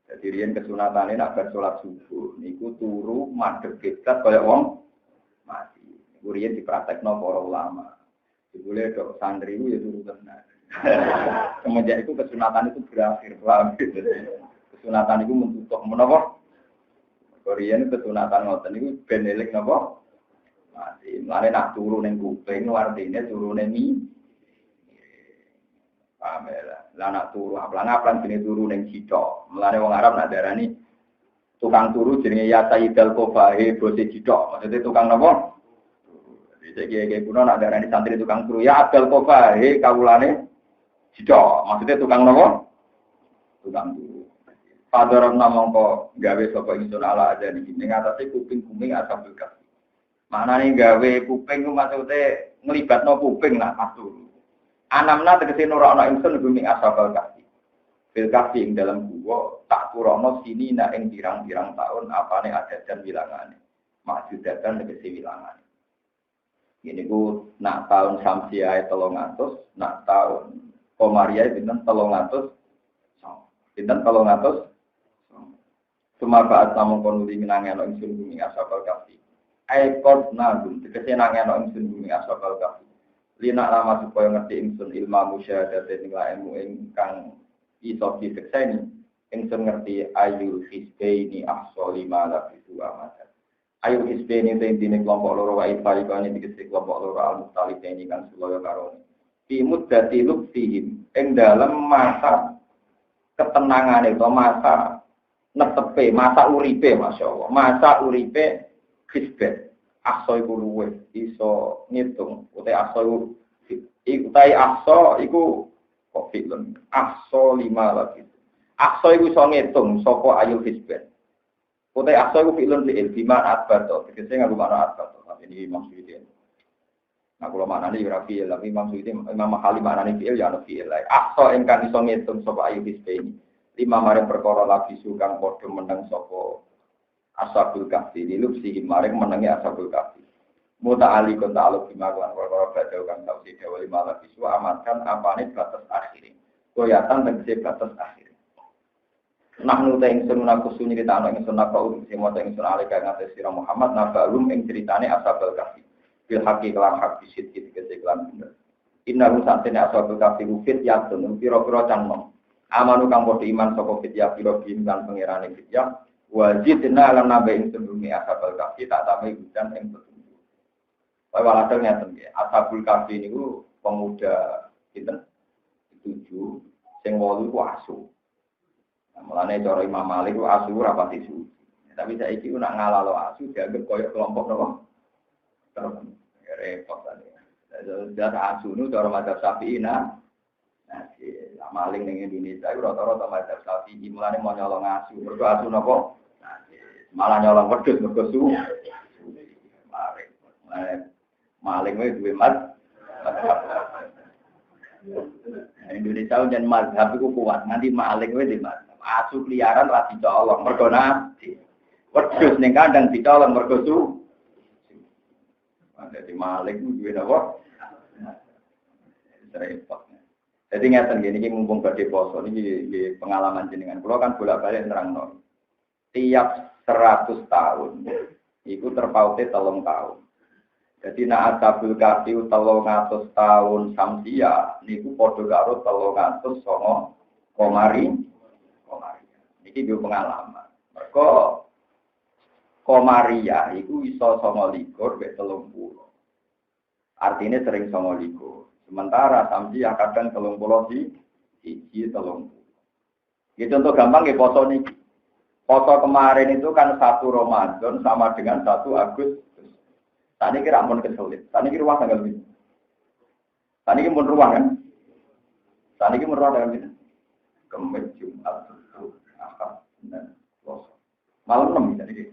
Jadi riyen kesunatane nak bar salat subuh niku turu madhep kiblat kaya wong mati. Niku riyen dipraktekno para ulama. Dibule dok santri ku ya turu tenan. Semenjak itu kesunatan itu berakhir. Kesunatan itu mentutup menapa? Riyen kesunatan ngoten niku ben eling napa? Mati. Mulane nak turu ning kuping artine turune paham ya, lah nak turu aplan-aplan jenis turu ning cithok. Mulane wong Arab nak darani tukang turu jenenge ya Sayyidal Kofahe bose cithok. Maksudnya tukang napa? Jadi iki kuno nak darani santri tukang turu ya Abdul Kofahe kawulane cithok. Maksudnya tukang napa? Tukang turu. Padahal namangka gawe sapa ingsun ala aja niki ning atase kuping-kuping asabul kahfi. Maknane gawe kuping ku maksude nglibatno kuping lah pas turu. Anamna tegese nurakno ingsun bumi ashabal kahfi. Fil kahfi ing dalam gua tak turono sini nak ing pirang-pirang tahun apane adadan wilangane. Maksudatan tegese wilangane. Ini ku nak tahun Samsiah 300, nak tahun Komariah pinten 300. Pinten 300. Cuma baat namung kono dinangeno ingsun bumi ashabal kahfi. Aikot nagum tegese nangeno ingsun bumi ashabal kahfi. Lina lama supaya ngerti ingsun ilmu musyahadat ing ilmu ingkang iso disekseni ingsun ngerti ayu hisbaini ahsoli ma bisu amadan ayu hisbaini tentine kelompok loro wa ifarikane dikese kelompok loro al-mustalifeni kan sulaya karone fi muddati lubfihim ing dalem masa ketenangane atau masa netepe masa uripe masyaallah masa uripe hisbat ahso iku luwih iso ngitung utawa ahso utai ahso iku kok filun ahso 5 lagi ahso iku iso ngitung sapa ayu hisbat utai ahso iku filun fi'il bima atbato tegese nganggo makna atbato tapi ini maksudnya nah kula maknane ora fi'il tapi maksudnya Imam Mahali maknane fi'il ya ana fi'il lae ahso ingkang iso ngitung sapa ayu hisbat ini 5 maring perkara lagi sukang padha meneng sapa ashabul kahfi lilubsi maring menenge ashabul kahfi muta'ali kon ta'aluk bima lan perkara badhe kang tau didewe malah bisu amankan apane batas akhir koyatan tegese batas akhir nah nute ingsun naku nyerita ana ingsun napa sing maca ingsun alika ngates sira Muhammad nabalum ing critane ashabul kahfi bil haqi kelan hak bisit tegese kelan bener inna rusatene ashabul kahfi fit yatun pira-pira canom amanu kang padha iman saka fit ya pira kan pangerane fit ya Wajidna lan nabi sebelumnya ashabul kahfi tak tambahi hujan yang petunjuk. Walhasil ngeten nggih, ashabul kahfi niku pemuda pinten? 7 sing 8 ku asu. Mulane cara Imam Malik ku asu ora pati suci. Tapi saiki ku nak ngalalo asu dianggap koyo kelompok napa? Repot tadi. Jadi asu nu cara mazhab Syafi'i nah maling ning Indonesia iku rata-rata mazhab Syafi'i mulane mau nyolong asu. Mergo asu napa? Malah nyolong wedhus mergo su. Maling wae duwe Indonesia jan mazhab iku kuat, nanti maling wae di mazhab. Asu liaran ra dicolong mergo nabi. Wedhus ning kandang dicolong mergo su. Dadi maling ku duwe napa? Repot. Jadi ngeten gini iki mumpung badhe poso niki pengalaman jenengan. Kula kan bolak-balik nerangno. Tiap 100 tahun iku terpaute 3 tahun. Jadi nak ashabul kahfi 300 tahun samsia niku padha karo 300 songo komari. Niki yo pengalaman. Mergo komaria iku iso 29 mek 30. Artinya sering 29. Sementara samsia kadang 30 siji 30. Iki contoh gampang nggih poso niki. Poso kemarin itu kan 1 Ramadan sama dengan 1 Agustus. Saat ini kira pun kesulit. Saat ini ruang tanggal ini. Saat ini pun ruang kan. Saat ini pun ruang tanggal ini. Kemis, Jumat, Sabtu, Ahad, dan Selasa. Malam 6 jadi.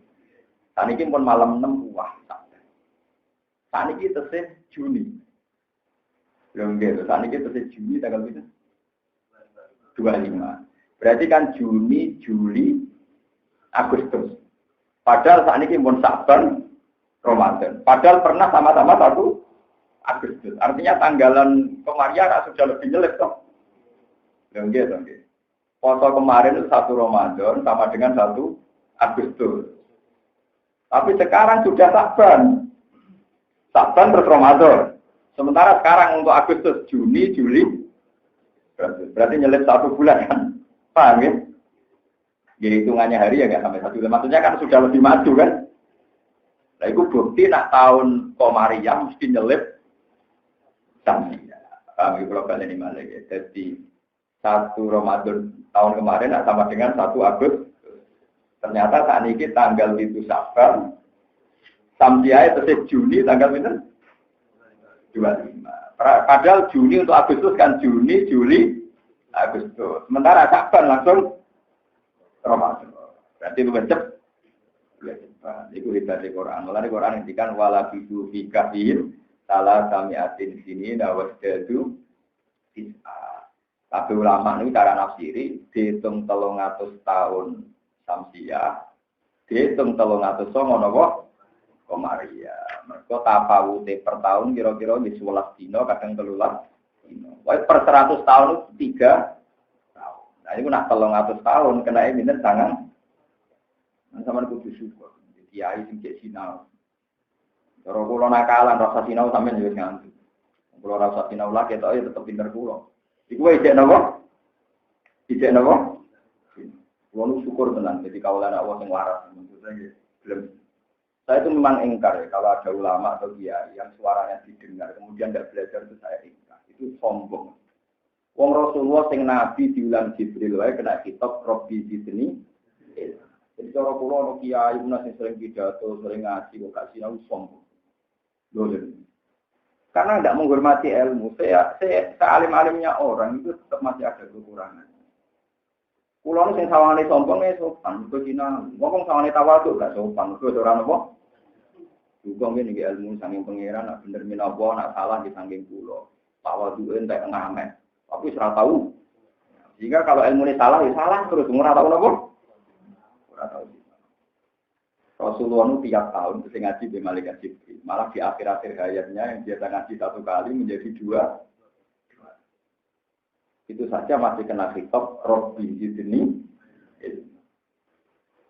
Saat ini pun malam 6 wah. Saat ini tesih Juni. Belum gitu. Saat ini tesih Juni tanggal ini. 25. Berarti kan Juni, Juli, Agustus. Padahal saat ini pun Saban, Ramadan. Padahal pernah sama-sama 1 Agustus. Artinya tanggalan Komaria sudah lebih jelek toh. Belum gitu. Poso kemarin itu 1 Ramadan sama dengan 1 Agustus. Tapi sekarang sudah Saban. Saban terus Ramadan. Sementara sekarang untuk Agustus, Juni, Juli. Berarti nyelip 1 bulan kan. Paham ya? Jadi hitungannya hari ya nggak sampai 1 bulan. Maksudnya kan sudah lebih maju kan. Nah itu bukti nak tahun Komariah mesti nyelip samsia. Kami kalau kalian ini malah ya. Jadi 1 Ramadan tahun kemarin sama dengan 1 Agustus. Ternyata saat ini tanggal itu Saban. Samsia itu Juni tanggal berapa? 25. Padahal Juni untuk Agustus kan Juni, Juli, Agustus. Sementara Saban langsung Ramadan. Berarti lebih cepat. Itu hebat di Quran. Mulai Quran ngendikan wala bidu fi kahfihim salah samiatin sini dawasdadu tis'a. Tapi ulama ini cara nafsiri dihitung 300 tahun samsia, dihitung 300 songo napa Komaria. Mergo tafawute per tahun kira-kira di 11 dina kadang 13 dina. Wae per 100 tahun itu 3 tahun. Nah itu nak 300 tahun kena minus tangan. Sama kudu syukur. Kiai sing cek sinau. Cara kula nakalan rasa sinau sampeyan yo ngantuk. Kula rasa sinau lagi tok ya tetep pinter kula. Iku wae cek napa? Ijek napa? Kula nu syukur tenan dadi kawalan Allah sing waras. Maksudnya belum. Saya itu memang ingkar ya kalau ada ulama atau kiai yang suaranya didengar kemudian tidak belajar itu saya ingkar. Itu sombong. Wong Rasulullah sing nabi diulang Jibril wae kena kitab Rabbi Zidni. Jadi cara kula ono kiai sing sering pidato, sering ngaji kok gak sinau sombong. Dolen. Karena tidak menghormati ilmu. Saya sealim-alimnya orang itu tetap masih ada kekurangan. Kula sing sawangane sombong sopan, kok sinau. Wong sawangane tawadhu gak sopan, kok ora napa. Juga ngene iki ilmu saking pangeran nak bener minapa nak salah di saking kula. Tawadhu entek ngamet. Tapi ora tahu. Jika kalau ilmune salah ya salah terus ora tahu napa. Ora tahu. Rasulullah itu tiap tahun sing ngaji di malaikat Jibril. Malah di akhir-akhir hayatnya yang biasa ngaji 1 kali menjadi 2. Itu saja masih kena kitab Rabbi Zidni.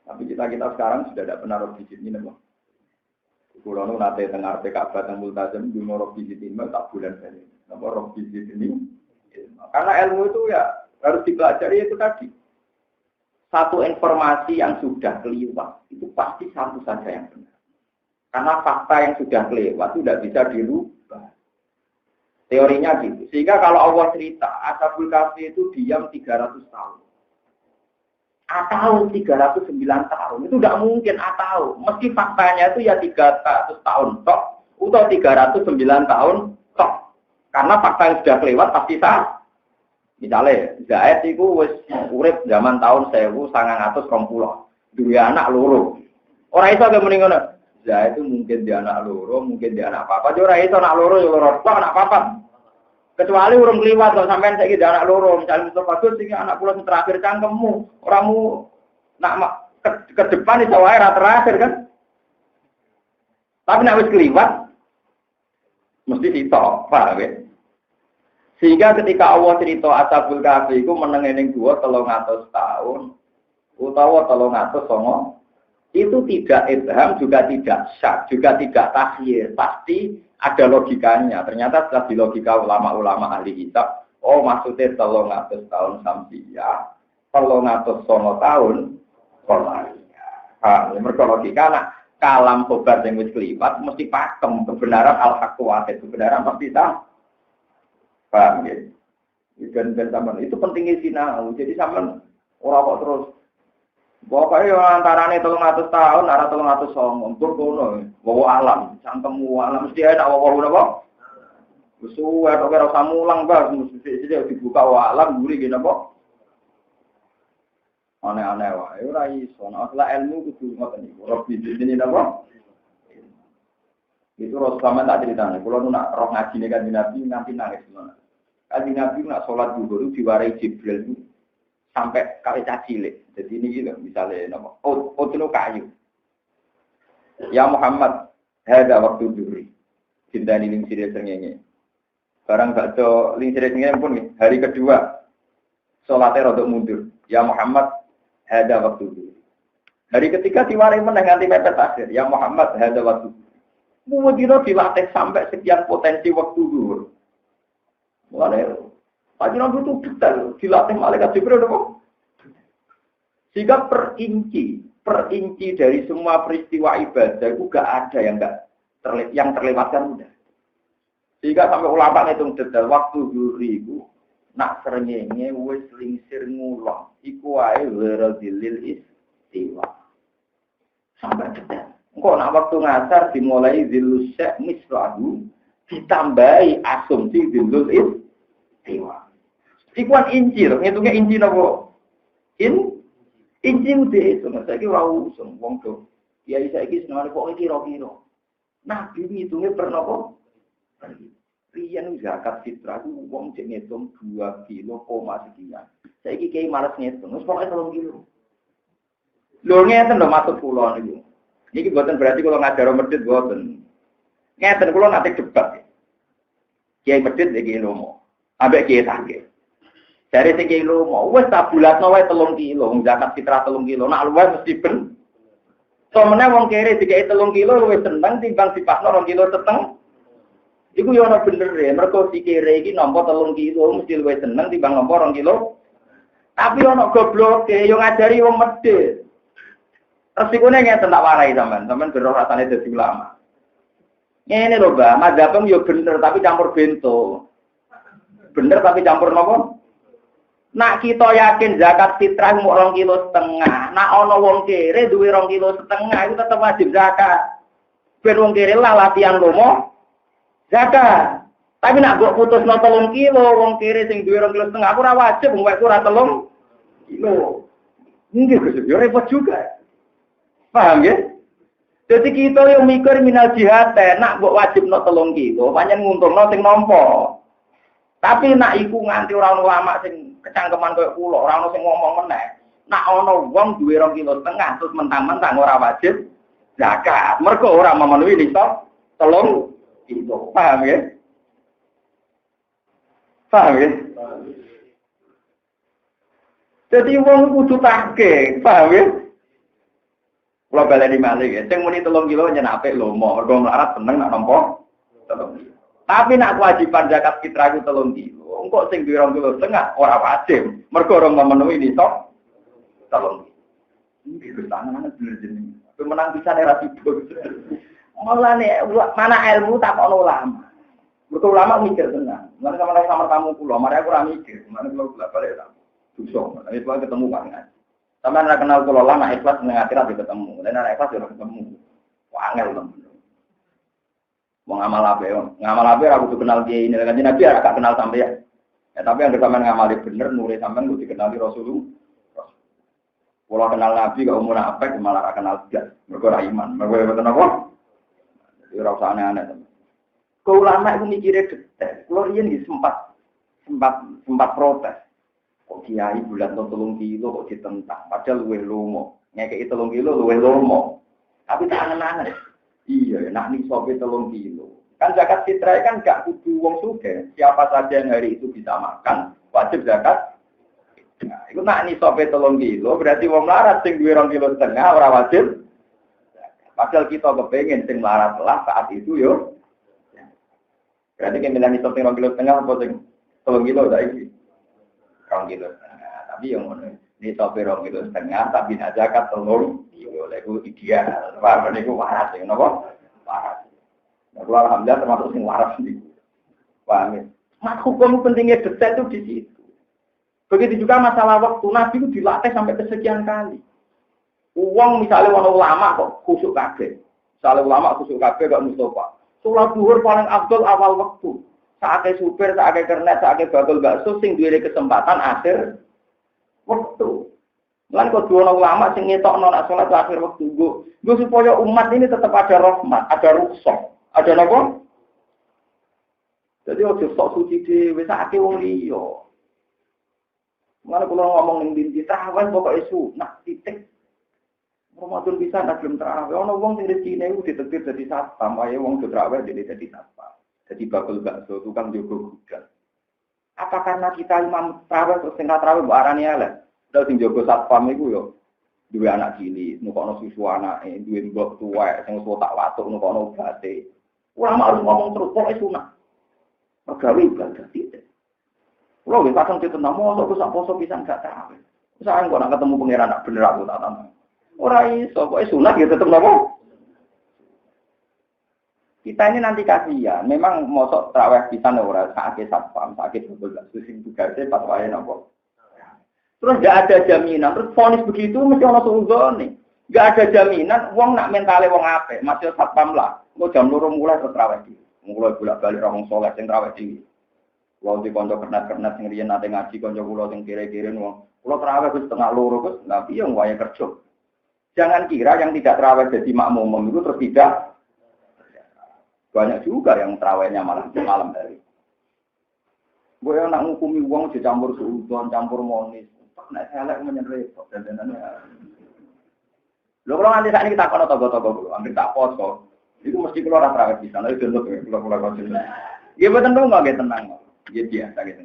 Tapi kita sekarang sudah tidak pernah Rabbi Zidni napa. Kulo nu nate dengar PKB teng Multazam dungo Rabbi Zidni tak bulan kali. Napa Rabbi Zidni? Karena ilmu itu ya harus dipelajari itu tadi. satu informasi yang sudah kelewat itu pasti satu saja yang benar. Karena fakta yang sudah kelewat itu tidak bisa dirubah. Teorinya gitu. Sehingga kalau Allah cerita, Ashabul Kahfi itu diam 300 tahun. Atau 309 tahun. Itu tidak mungkin atau. Meski faktanya itu ya 300 tahun tok. Atau 309 tahun tok. Karena fakta yang sudah kelewat pasti sah. Misalnya, Zaid itu wis urip zaman tahun 1920. Dua anak loro. Orang itu agak mendingan. Zaid itu mungkin dia anak loro, mungkin dia anak papa. Orang itu anak loro, ya loro tok anak papa. Kecuali urung kliwat kok sampean saiki anak loro, misalnya Mustafa Gus iki anak kula sing terakhir cangkemmu, oramu nak ke depan iso wae ra terakhir kan. Tapi nek wis kliwat mesti sitok, paham ya? Sehingga ketika Allah cerita Ashabul Kahfi iku meneng ning gua 300 tahun utawa 309 itu tidak idham, juga tidak syak, juga tidak takhir, pasti ada logikanya. Ternyata setelah di logika ulama-ulama ahli kitab, oh maksudnya 300 tahun samsia, 309 tahun Qolaria. Mereka logika, nah, kalam khobar yang wis kelipat, mesti pakem kebenaran al-haq wahid, kebenaran pasti sah. Paham ya? Dan itu pentingnya sinau. Jadi sama orang kok terus pokoknya antarane 300 tahun, arah 309, kono, bawa alam, cangkemmu alam mesti ada bawa apa? Suwe tok ora usah mulang, Bang, mesti dibuka alam guri gini apa? Aneh-aneh wae, ora iso. Nek ilmu kudu ngoten niku. Roh ini apa? Itu Rasulullah tak ceritane, kula nu nak roh ngajine kan Nabi nganti nangis ngono. Kan Nabi nak salat zuhur diwarai Jibril sampai kali cilik. Jadi ini gitu, misalnya nama Otno kayu. Ya Muhammad, ada waktu duri. Cinta ini lingsir sengenge. Barang bakso lingsir sengenge pun hari kedua salatnya rodok mundur. Ya Muhammad, ada waktu duri. Hari ketiga diwarai menang nganti mepet akhir. Ya Muhammad, ada waktu duri. Mungkin dilatih sampai sekian potensi waktu duri. Mulai Panjenengan itu detail, dilatih malaikat Jibril dong. Sehingga perinci dari semua peristiwa ibadah itu gak ada yang terlewatkan udah. Sehingga sampai ulama ngitung detail waktu duri itu nak serengenge wis lingsir ngulon, iku wae weradilil istiwa. Sampai detail. Engko nak waktu ngasar dimulai zilus syek mislahu ditambahi asumsi zilul istiwa. Ikuan inci, ngitungnya inci napa? Inci udah itu, saya kira usung, wong tuh. Ya saya kira senang kok kira-kira. Nabi ngitungnya pernah kok. Rian zakat fitrah itu wong cek ngitung 2 kilo koma sekian. Saya kira malas ngitung, pokoknya 3 kilo. Lho ngeten lho maksud kula niku. Niki mboten berarti kula ngajar medhit mboten. Ngeten kula nate debat. Kiai medhit iki lomo. Ambek kiai sakit. Dari segi lomo, wes tabulatno wae 3 kilo, zakat fitrah 3 kilo. Nak luwes mesti ben. Somene wong kere dikai 3 kilo luwes seneng timbang dipakno 2 kilo seteng. Iku yo ana bener ya, mergo si kere iki nampa 3 kilo mesti luwes seneng timbang nampa 2 kilo. Tapi ana gobloke yo ngajari wong medhit. Resikone ngeten tak warai sampean beroh rasane dadi ulama. Ngene lho, Mbak, madzhabem yo bener tapi campur bento. Bener tapi campur napa? Nak kita yakin zakat fitrah mau 2,5 kilo. Nak ana wong kere duwe 2,5 kilo itu tetap wajib zakat. Ben wong kere lah latihan lomo zakat. Tapi nak mbok putusno 3 kilo wong kere sing duwe 2,5 kilo aku ora wajib wong ora 3 kilo. Nggih Gus, yo repot juga. Paham ya? Jadi kita yang mikir minal jihad nak mbok wajibno 3 kilo, pancen nguntungno sing nampa. Tapi nak iku nganti ora ulama sing kecangkeman koyo kula, ora ono sing ngomong meneh. Nak ono wong duwe 2,5 kilo terus mentang-mentang ora wajib zakat. Mergo ora memenuhi nisab 3 kilo. Paham ya? Paham ya? Jadi wong kudu take, paham ya? Kula baleni malih ya, sing muni 3 kilo nyenapik lomo, mergo melarat seneng nak nampa 3 kilo. Tapi nak kewajiban zakat fitrah itu 3 kilo. Engkau sing duwe 2,5 kilo ora wajib. Mergo ora memenuhi nisab calon. Ini tangan bener jeneng. Menang bisa era tidur. Mulane mana ilmu tak ono ulama. Mergo ulama mikir tenan. Mulane sama kamu kula, mari aku ora mikir. Mulane kula bolak-balik tak. Susah. Itu ketemu kan. Sampeyan ora kenal kula lama ikhlas ning akhirat ketemu. Lan ora ikhlas ora ketemu. Wah angel tenan. Wong ngamal ape ora kudu kenal kiai ini kan Nabi ora kenal sampeyan. Ya tapi yang sampeyan ngamali bener nure sampeyan kudu dikenali Rasulullah. Kalau kenal Nabi kok umur apa malah ora kenal dia. Mergo ora iman. Mergo mboten apa? Jadi ora usah aneh-aneh teman. Kau ulama itu mikirnya detail. Kulo riyen iki sempat protes. Kok kiai bulan 3 kilo kok ditentang. Padahal luwih lomo. Ngekeki 3 kilo luwih lomo. Tapi tak aneh-aneh. Iya, nak nisobe 3 kilo. Kan zakat fitrah kan gak kudu wong sugih. Siapa saja yang hari itu bisa makan, wajib zakat. Nah, itu nak nisobe 3 kilo, berarti wong melarat sing duwe 2,5 kilo ora wajib. Padahal kita kepengin sing melarat lah saat itu yo. Berarti kan milih nisab 2,5 kilo apa sing 3 kilo saiki. 2,5 kilo. Tapi yang ngono nisab 2,5 kilo tapi nak zakat 3 kilo. Itu ideal. Wah, niku waras ya, napa? Waras. Nah, alhamdulillah termasuk sing waras niku. Paham ya? Mak hukum pentingnya detail itu di situ. Begitu juga masalah waktu Nabi itu dilatih sampai kesekian kali. Uang misalnya orang ulama kok khusuk kabeh. Misalnya ulama khusuk kabeh gak Mustafa. Sholat zuhur paling afdol awal waktu. Saatnya supir, saatnya kernet, saatnya bakul bakso sing duwe kesempatan akhir waktu. Lan kok dua ulama sing ngetokno nak salat akhir waktu go supaya umat ini tetap ada rahmat, ada rukhsah, ada napa? Jadi ojo sok suci dhewe sakake wong liya. Mana kula ngomong ning dinti tarawih pokoke sunah titik. Ramadan bisa ndak belum tarawih. Ono wong sing rezekine iku ditetir dadi satpam, ayo wong do tarawih dadi satpam. Dadi bakul bakso tukang jogo gudang. Apa karena kita imam tarawih terus sing tarawih mbok arani elek? Terus sing jaga satpam iku yo duwe anak cilik, nukono susu anake, duwe mbok tuwek sing wis tak watuk nukono obate. Ulama harus ngomong terus pokoke sunah. Pegawe ibadah titik. Kulo wis pasang ditentang mosok sak poso pisan gak tarawih. Saen kok nak ketemu pangeran nak bener aku tak tantang. Ora iso, pokoke sunah ya tetep napa? Kita ini nanti kasihan, memang mosok tarawih pisan ora sakake satpam, sakake betul sing tugase pas wae napa. Terus nggak ada jaminan, terus vonis begitu mesti ono suzone. Nggak ada jaminan, wong nak mentale wong apik, masih satpam lah. Engko jam 2 mulai terus traweh iki. Mulai bolak-balik ra wong saleh sing traweh iki. Wong di kanca kernet-kernet sing riyen nate ngaji kanca kula sing kire-kire wong. Kula traweh wis setengah 2 Gus, lha piye wae kerja. Jangan kira yang tidak traweh jadi makmum itu terus tidak. Banyak juga yang trawehnya malam hari. Gue nak ngukumi wong dicampur suudon, campur monis. Nek elek menyen repot dandanane. Lho kalau nanti saat ini kita kono togo-togo, ambil tak poso. Itu mesti keluar traweh bisa, lalu dulu keluar konsen. Dia betul nggak tenang, dia biasa gitu.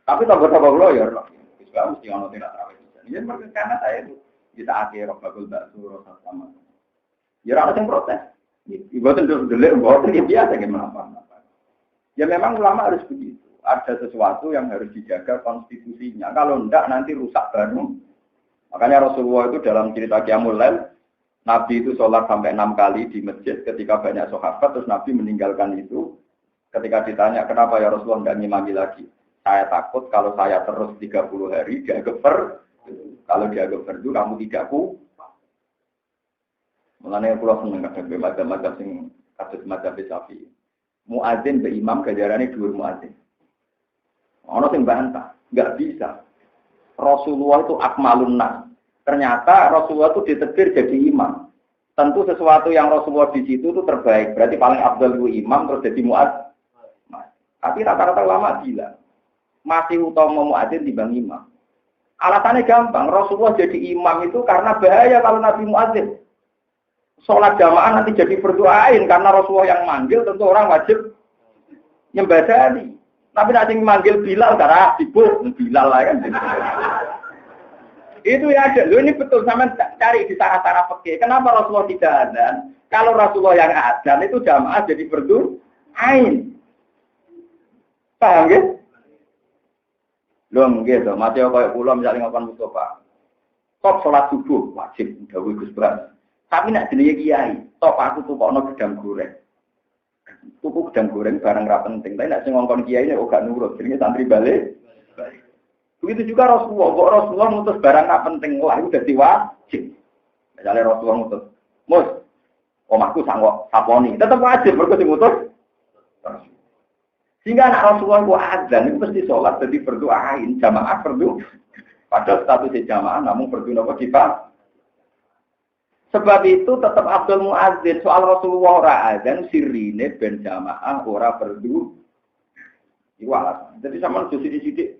Tapi togo-togo lo ya, juga mesti ono tidak traweh bisa. Ini karena saya itu kita akhir bagul bakso sama. Ya orang yang protes. Ibu tentu dulu, bahwa itu biasa gimana apa. Ya memang ulama harus begitu. Ada sesuatu yang harus dijaga konstitusinya. Kalau enggak nanti rusak baru. Makanya Rasulullah itu dalam cerita Qiyamul Lail, Nabi itu sholat sampai 6 kali di masjid ketika banyak sahabat, terus Nabi meninggalkan itu. Ketika ditanya kenapa ya Rasulullah enggak ngimami lagi. Saya takut kalau saya terus 30 hari dia gefer. Kalau dia gefer itu kamu tidak ku. Mulanya pulau seneng kadang macam-macam sing kados macam Syafi'i. Muadzin be imam gajarane dhuwur muadzin. Ono sing bantah, enggak bisa. Rasulullah itu akmalun nas. Ternyata Rasulullah itu ditegur jadi imam. Tentu sesuatu yang Rasulullah di situ itu terbaik. Berarti paling afdal itu imam terus jadi muadzin. Tapi rata-rata ulama bilang masih utama muadzin dibanding imam. Alasannya gampang, Rasulullah jadi imam itu karena bahaya kalau Nabi muadzin. Sholat jamaah nanti jadi berdoain karena Rasulullah yang manggil, tentu orang wajib nyembadani. Tapi nanti manggil Bilal karena sibuk Bilal lah kan. Itu ya ada. Loh ini betul sama cari di sarah-sarah fikih. Kenapa Rasulullah tidak adzan? Kalau Rasulullah yang adzan itu jamaah jadi berdoain. Paham ya? Loh gitu. Masih kayak pulau misalnya ngapain Mustafa. Top sholat subuh wajib dawuh Gus Bas. Tapi nak jenenge kiai, top aku tukokno gedang goreng. Tuku gedang goreng barang ra penting, tapi nak sing ngongkon kiai nek gak nurut, jenenge santri balik. Begitu juga Rasulullah, kok Rasulullah ngutus barang ra penting, wah itu dadi wajib. Misalnya Rasulullah ngutus, "Mus, omahku sangko saponi." Tetep wajib mergo sing ngutus. Sehingga anak Rasulullah ku azan itu mesti sholat, jadi berdoain jamaah berdoa. Padahal statusnya jamaah, namun berdoa apa kita? Sebab itu tetap Abdul Muazzin soal Rasulullah ora azan sirine ben jamaah ora berdoa. Iwala. Jadi sama sidik-sidik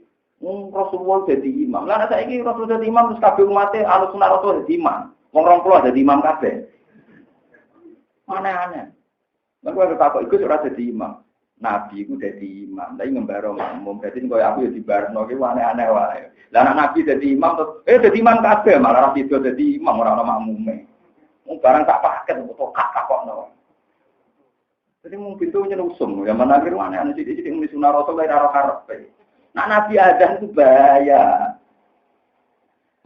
Rasulullah jadi imam. Lah nek saiki Rasul jadi imam terus kabeh umate Ahlus Sunnah Rasul jadi imam. Wong 20 jadi imam kabeh. Aneh-aneh. Nek kowe ketakok iku ora jadi imam. Nabi itu jadi imam, tapi ngembaro makmum. Jadi kalau aku ya dibarno, itu aneh-aneh wae. Lah anak Nabi jadi imam, terus jadi imam kabeh, malah Nabi itu jadi imam orang-orang makmume. Barang tak paket, kok kok no. Jadi mau pintu nyerusum, ya mana kira aneh-aneh sih muni sunah Rasul kaya ora karepe. Nah Nabi azan itu bahaya.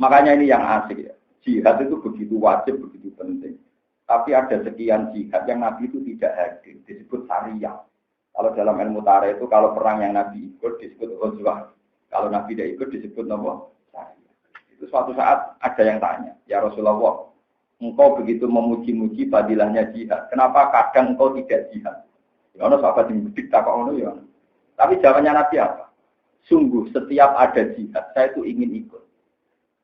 Makanya ini yang asik ya. Jihad itu begitu wajib, begitu penting. Tapi ada sekian jihad yang Nabi itu tidak hadir, disebut syariah. Kalau dalam ilmu tarikh itu kalau perang yang Nabi ikut disebut ghazwah. Kalau Nabi tidak ikut disebut nama syariah. Itu suatu saat ada yang tanya, "Ya Rasulullah, engkau begitu memuji-muji fadilahnya jihad. Kenapa kadang engkau tidak jihad?" Ya ono sahabat yang dikta kok ono ya. Tapi jawabannya Nabi apa? Sungguh setiap ada jihad saya itu ingin ikut.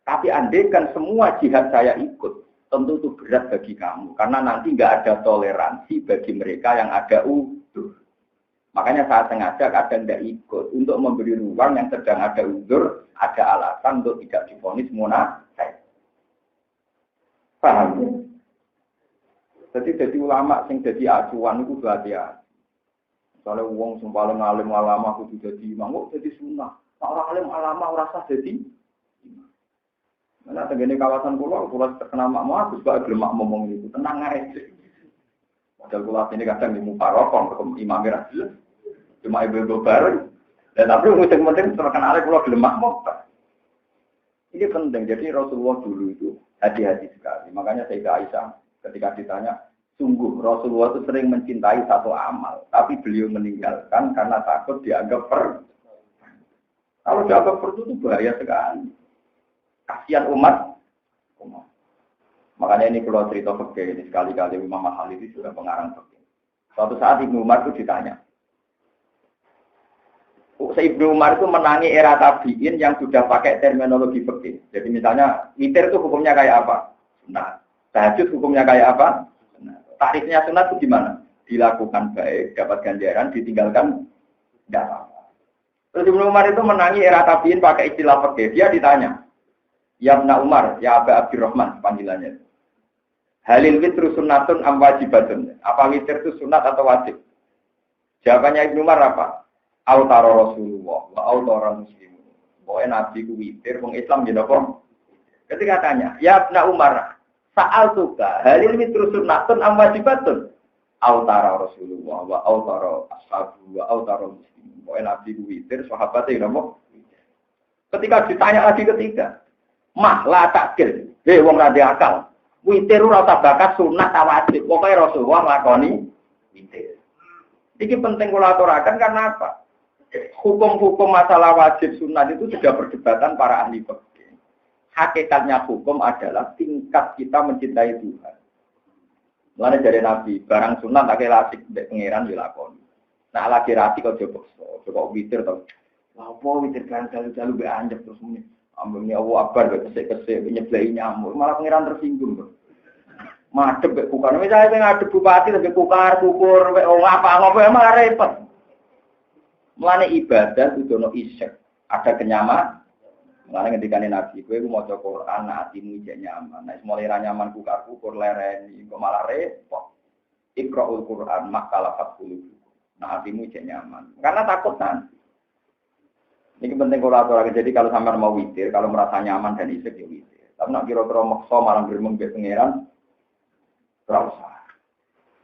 Tapi andaikan semua jihad saya ikut, tentu itu berat bagi kamu karena nanti enggak ada toleransi bagi mereka yang ada udzur. Makanya saya sengaja kadang tidak ikut untuk memberi ruang yang sedang ada uzur, ada alasan untuk tidak divonis munafik. Paham ya? Jadi ulama sing jadi acuan itu hati-hati. Soalnya uang sing paling alim ulama kudu jadi imam, kok jadi sunnah. Nah, orang alim ulama ora sah jadi imam. Nah, tegene kawasan pulau terkena makmum Gus Bak gelem ngomong itu, tenang ae. Padahal kula ini kadang di muparokon ke imam ra jelas. Cuma ibu-ibu bareng. Dan tapi penting terkenal pulau gelem makmum. Ini penting. Jadi Rasulullah dulu itu hati-hati sekali. Makanya Sayyidah Aisyah ketika ditanya, sungguh Rasulullah itu sering mencintai satu amal, tapi beliau meninggalkan karena takut dianggap Kalau dianggap itu bahaya sekali. Kasihan umat. Makanya ini kalau cerita fikih ini sekali-kali Imam Mahal itu sudah pengarang fikih. Suatu saat Ibnu Umar itu ditanya. Ibnu Umar itu menangi era tabi'in yang sudah pakai terminologi fikih. Jadi misalnya witir itu hukumnya kayak apa? Nah, tahajud hukumnya kayak apa? Nah, tarifnya sunat itu gimana? Dilakukan baik, dapat ganjaran, ditinggalkan tidak apa-apa. Terus Ibnu Umar itu menangi era tabi'in pakai istilah fikih. Dia ditanya, "Ya Ibnu Umar, ya Aba Abdurrahman," panggilannya. "Halil witru sunnatun am wajibatun?" Apa witir itu sunat atau wajib? Jawabannya Ibnu Umar apa? Autara Rasulullah wa autara muslimun. Pokoknya Nabi ku witir, wong Islam gitu kok. Ketika tanya, "Ya Ibnu Umar, sa'al suka, halil witru sunnatun am wajibatun?" Autara Rasulullah wa autara ashabu wa autara muslimun. Pokoknya Nabi ku witir, sahabatnya gitu. Ketika ditanya lagi ketiga, "Mah la takil, wong ra akal. Witir ora usah bakat sunat ta wajib. Pokoknya Rasulullah nglakoni witir." Ini penting kula aturaken karena apa? Hukum-hukum masalah wajib sunat itu sudah perdebatan para ahli fikih. Hakikatnya hukum adalah tingkat kita mencintai Tuhan. Mulane dari Nabi, barang sunat tak lasik mbek pangeran dilakoni. Nah lagi rati kok coba witir to. Apa witir kan jalu-jalu mbek anjep terus muni. Ambune Allah akbar mbek kesek-kesek nyebleki nyamuk, malah pangeran tersinggung. Madhep mbek kukar. Misale sing ngadep bupati mbek kukar, kukur, mbek apa-apa emang repot. Mulane ibadah kudu ono isyek, ada kenyaman. Mulane ngendikane Nabi, kowe ku maca Quran atimu jek nyaman. Nek mulai ra nyaman kukur lereni, kok malah repot. Iqra'ul Quran makalafat qulub. Nah atimu jek nyaman. Karena takut nanti. Ini penting kalau aturaken. Jadi kalau sampean mau witir, kalau merasa nyaman dan isyek ya witir. Tapi nek kira-kira maksa malah gremeng mbek pangeran, ora usah.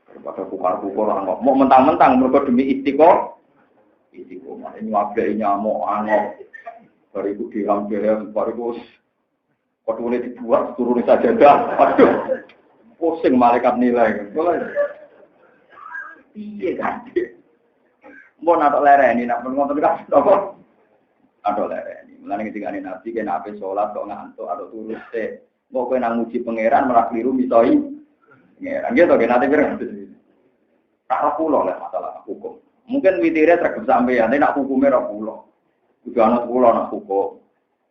Daripada kukar-kukur orang mau mentang-mentang mergo demi istiqomah. Istiqomah ini wabai nyamuk anok. Bariku dihampir, bariku Kodone dibuat turun saja dah. Aduh. Pusing malaikat nilai. Iya kan. Mau nato lereni nak ngoten kan apa? Ada lereni. Mulane ketika Nabi kena ape salat kok ngantuk atau turun teh. Mau kowe nang muji pangeran malah keliru misoi. Pangeran gitu kan nanti pirang. Tak kula lah masalah hukum. Mungkin witire tergep sampeyan, nek hukume ra kula. Kudu ana kula nak hukum.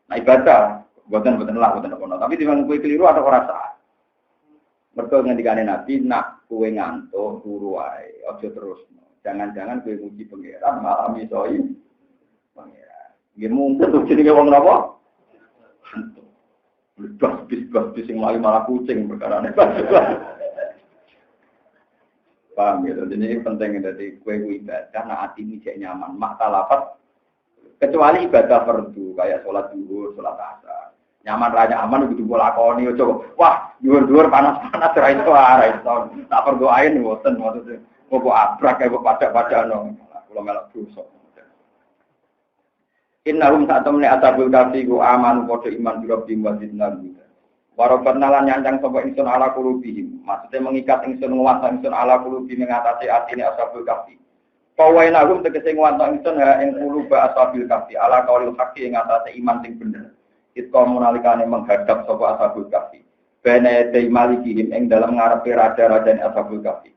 Nah ibadah, boten lah, boten apa. Tapi timbang kowe keliru atau ora sah. Mergo ngendikane Nabi nak kowe ngantuk turu wae, aja terus. Jangan-jangan kowe muji pangeran malah misoi pangeran. Nggih mungkin tuh jenenge wong napa? Bis sing malah kucing perkarane. Paham ya, jadi ini penting dari kue ibadah, nah hati ini jadi nyaman, makta lapat, kecuali ibadah fardu kayak sholat zuhur, sholat asar, nyaman raja aman begitu bola koni, coba, wah zuhur panas itu, tak berdoain boten maksudnya, mau abrak kayak pada no, kalau melak busuk. Innahum saat temen ashabul kafi ku aman kode iman birobim wazidna juga. Warobat nalan nyancang sopo ingsun ala kulubihim. Maksudnya mengikat ingsun nguwasa ingsun ala kulubihim mengatasi atine ashabul kafi. Kawain agum tegese nguwasa ingsun ha ing kuluba ashabul kafi ala kaulil haqi ing atase iman sing bener. Itko munalikane menghadap sopo ashabul kafi. Bene de malikihim ing dalam ngarepe raja-raja ashabul kafi.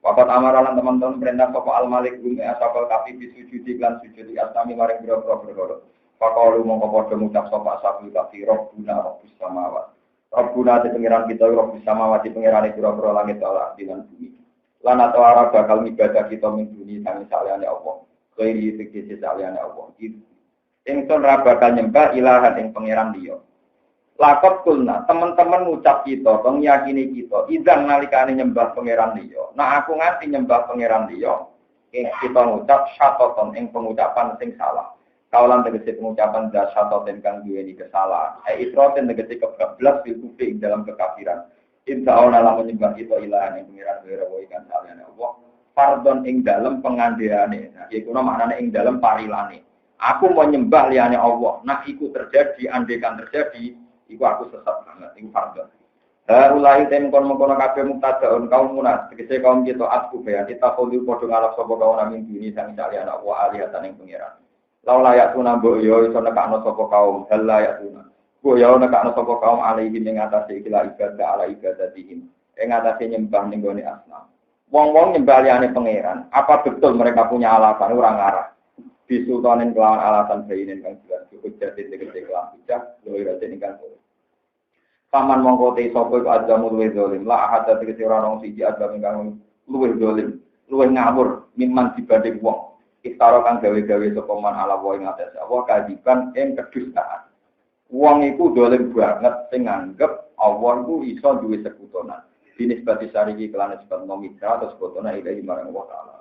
Wakat amaralan teman-teman perintah sopo al malik ing ashabul kafi bisujudi lan sujudi asami maring biro-biro berhala. Faqalu mongko padha ngucap sopo ashabul kafi rabbuna rabbus samawati. Rabbuna te pengiran kita Rabbus samawati pengiran pira-pira langit ala lan bumi. Lan atau arah bakal ibadah kita min duni sang saliyane Allah. Khairi tegese saliyane Allah. Ingsun ra bakal nyembah ilahan ing pengiran liya. Lakot kulna teman-teman ngucap kita, tong yakini kita, idzan nalikane nyembah pengiran liya. Nah aku nganti nyembah pengiran liya, kita ngucap syatoton ing pengucapan sing salah. Kaulan tegesi pengucapan dasatoten kang duweni kesalahan. Itroten tegesi kebablas fil kufri dalam kekafiran. Insyaallah lamun menyembah kita ilahan yang pengiran wira ikan saliyane Allah. Fardon ing dalem pengandeane. Nah, iku maknane ing dalem parilane. Aku mau nyembah liyane Allah. Nah, iku terjadi, andekan terjadi, iku aku sesat banget ing fardon. Ulai tem kon-kon kabeh muktadaun kaum munas, tegese kaum kita asku bayan kita kudu padha ngalap sapa kaum namin dini sang saliyane Allah alihatan ing pengiran. Lau layak tuna mbok yo iso nekakno sapa kaum hal layak tuna. Mbok yo nekakno sapa kaum alaihi ing atase ikilah ibadah ala ibadatihim. Ing atase nyembah ning gone asnam. Wong-wong nyembah liyane pangeran, apa betul mereka punya alasan ora ngarah? Bisultanin kelawan alasan bayin kang jelas cukup jadi tegese kelam bijak, luwih rada ingkang kuwi. Paman mongko te sapa iku ajamu luwih zalim, la ahad tegese ora ono siji ajam ingkang luwih zalim, luwih ngawur mimman dibanding wong. Istaro kang gawe-gawe sapa man ala wa ing atase Allah kadiban ing kedustaan. Wong iku dolim banget sing nganggep Allah iku iso duwe sekutonan. Dinisbati sariki kelan sebab nomitra atau sekutona ilahi marang Allah Ta'ala.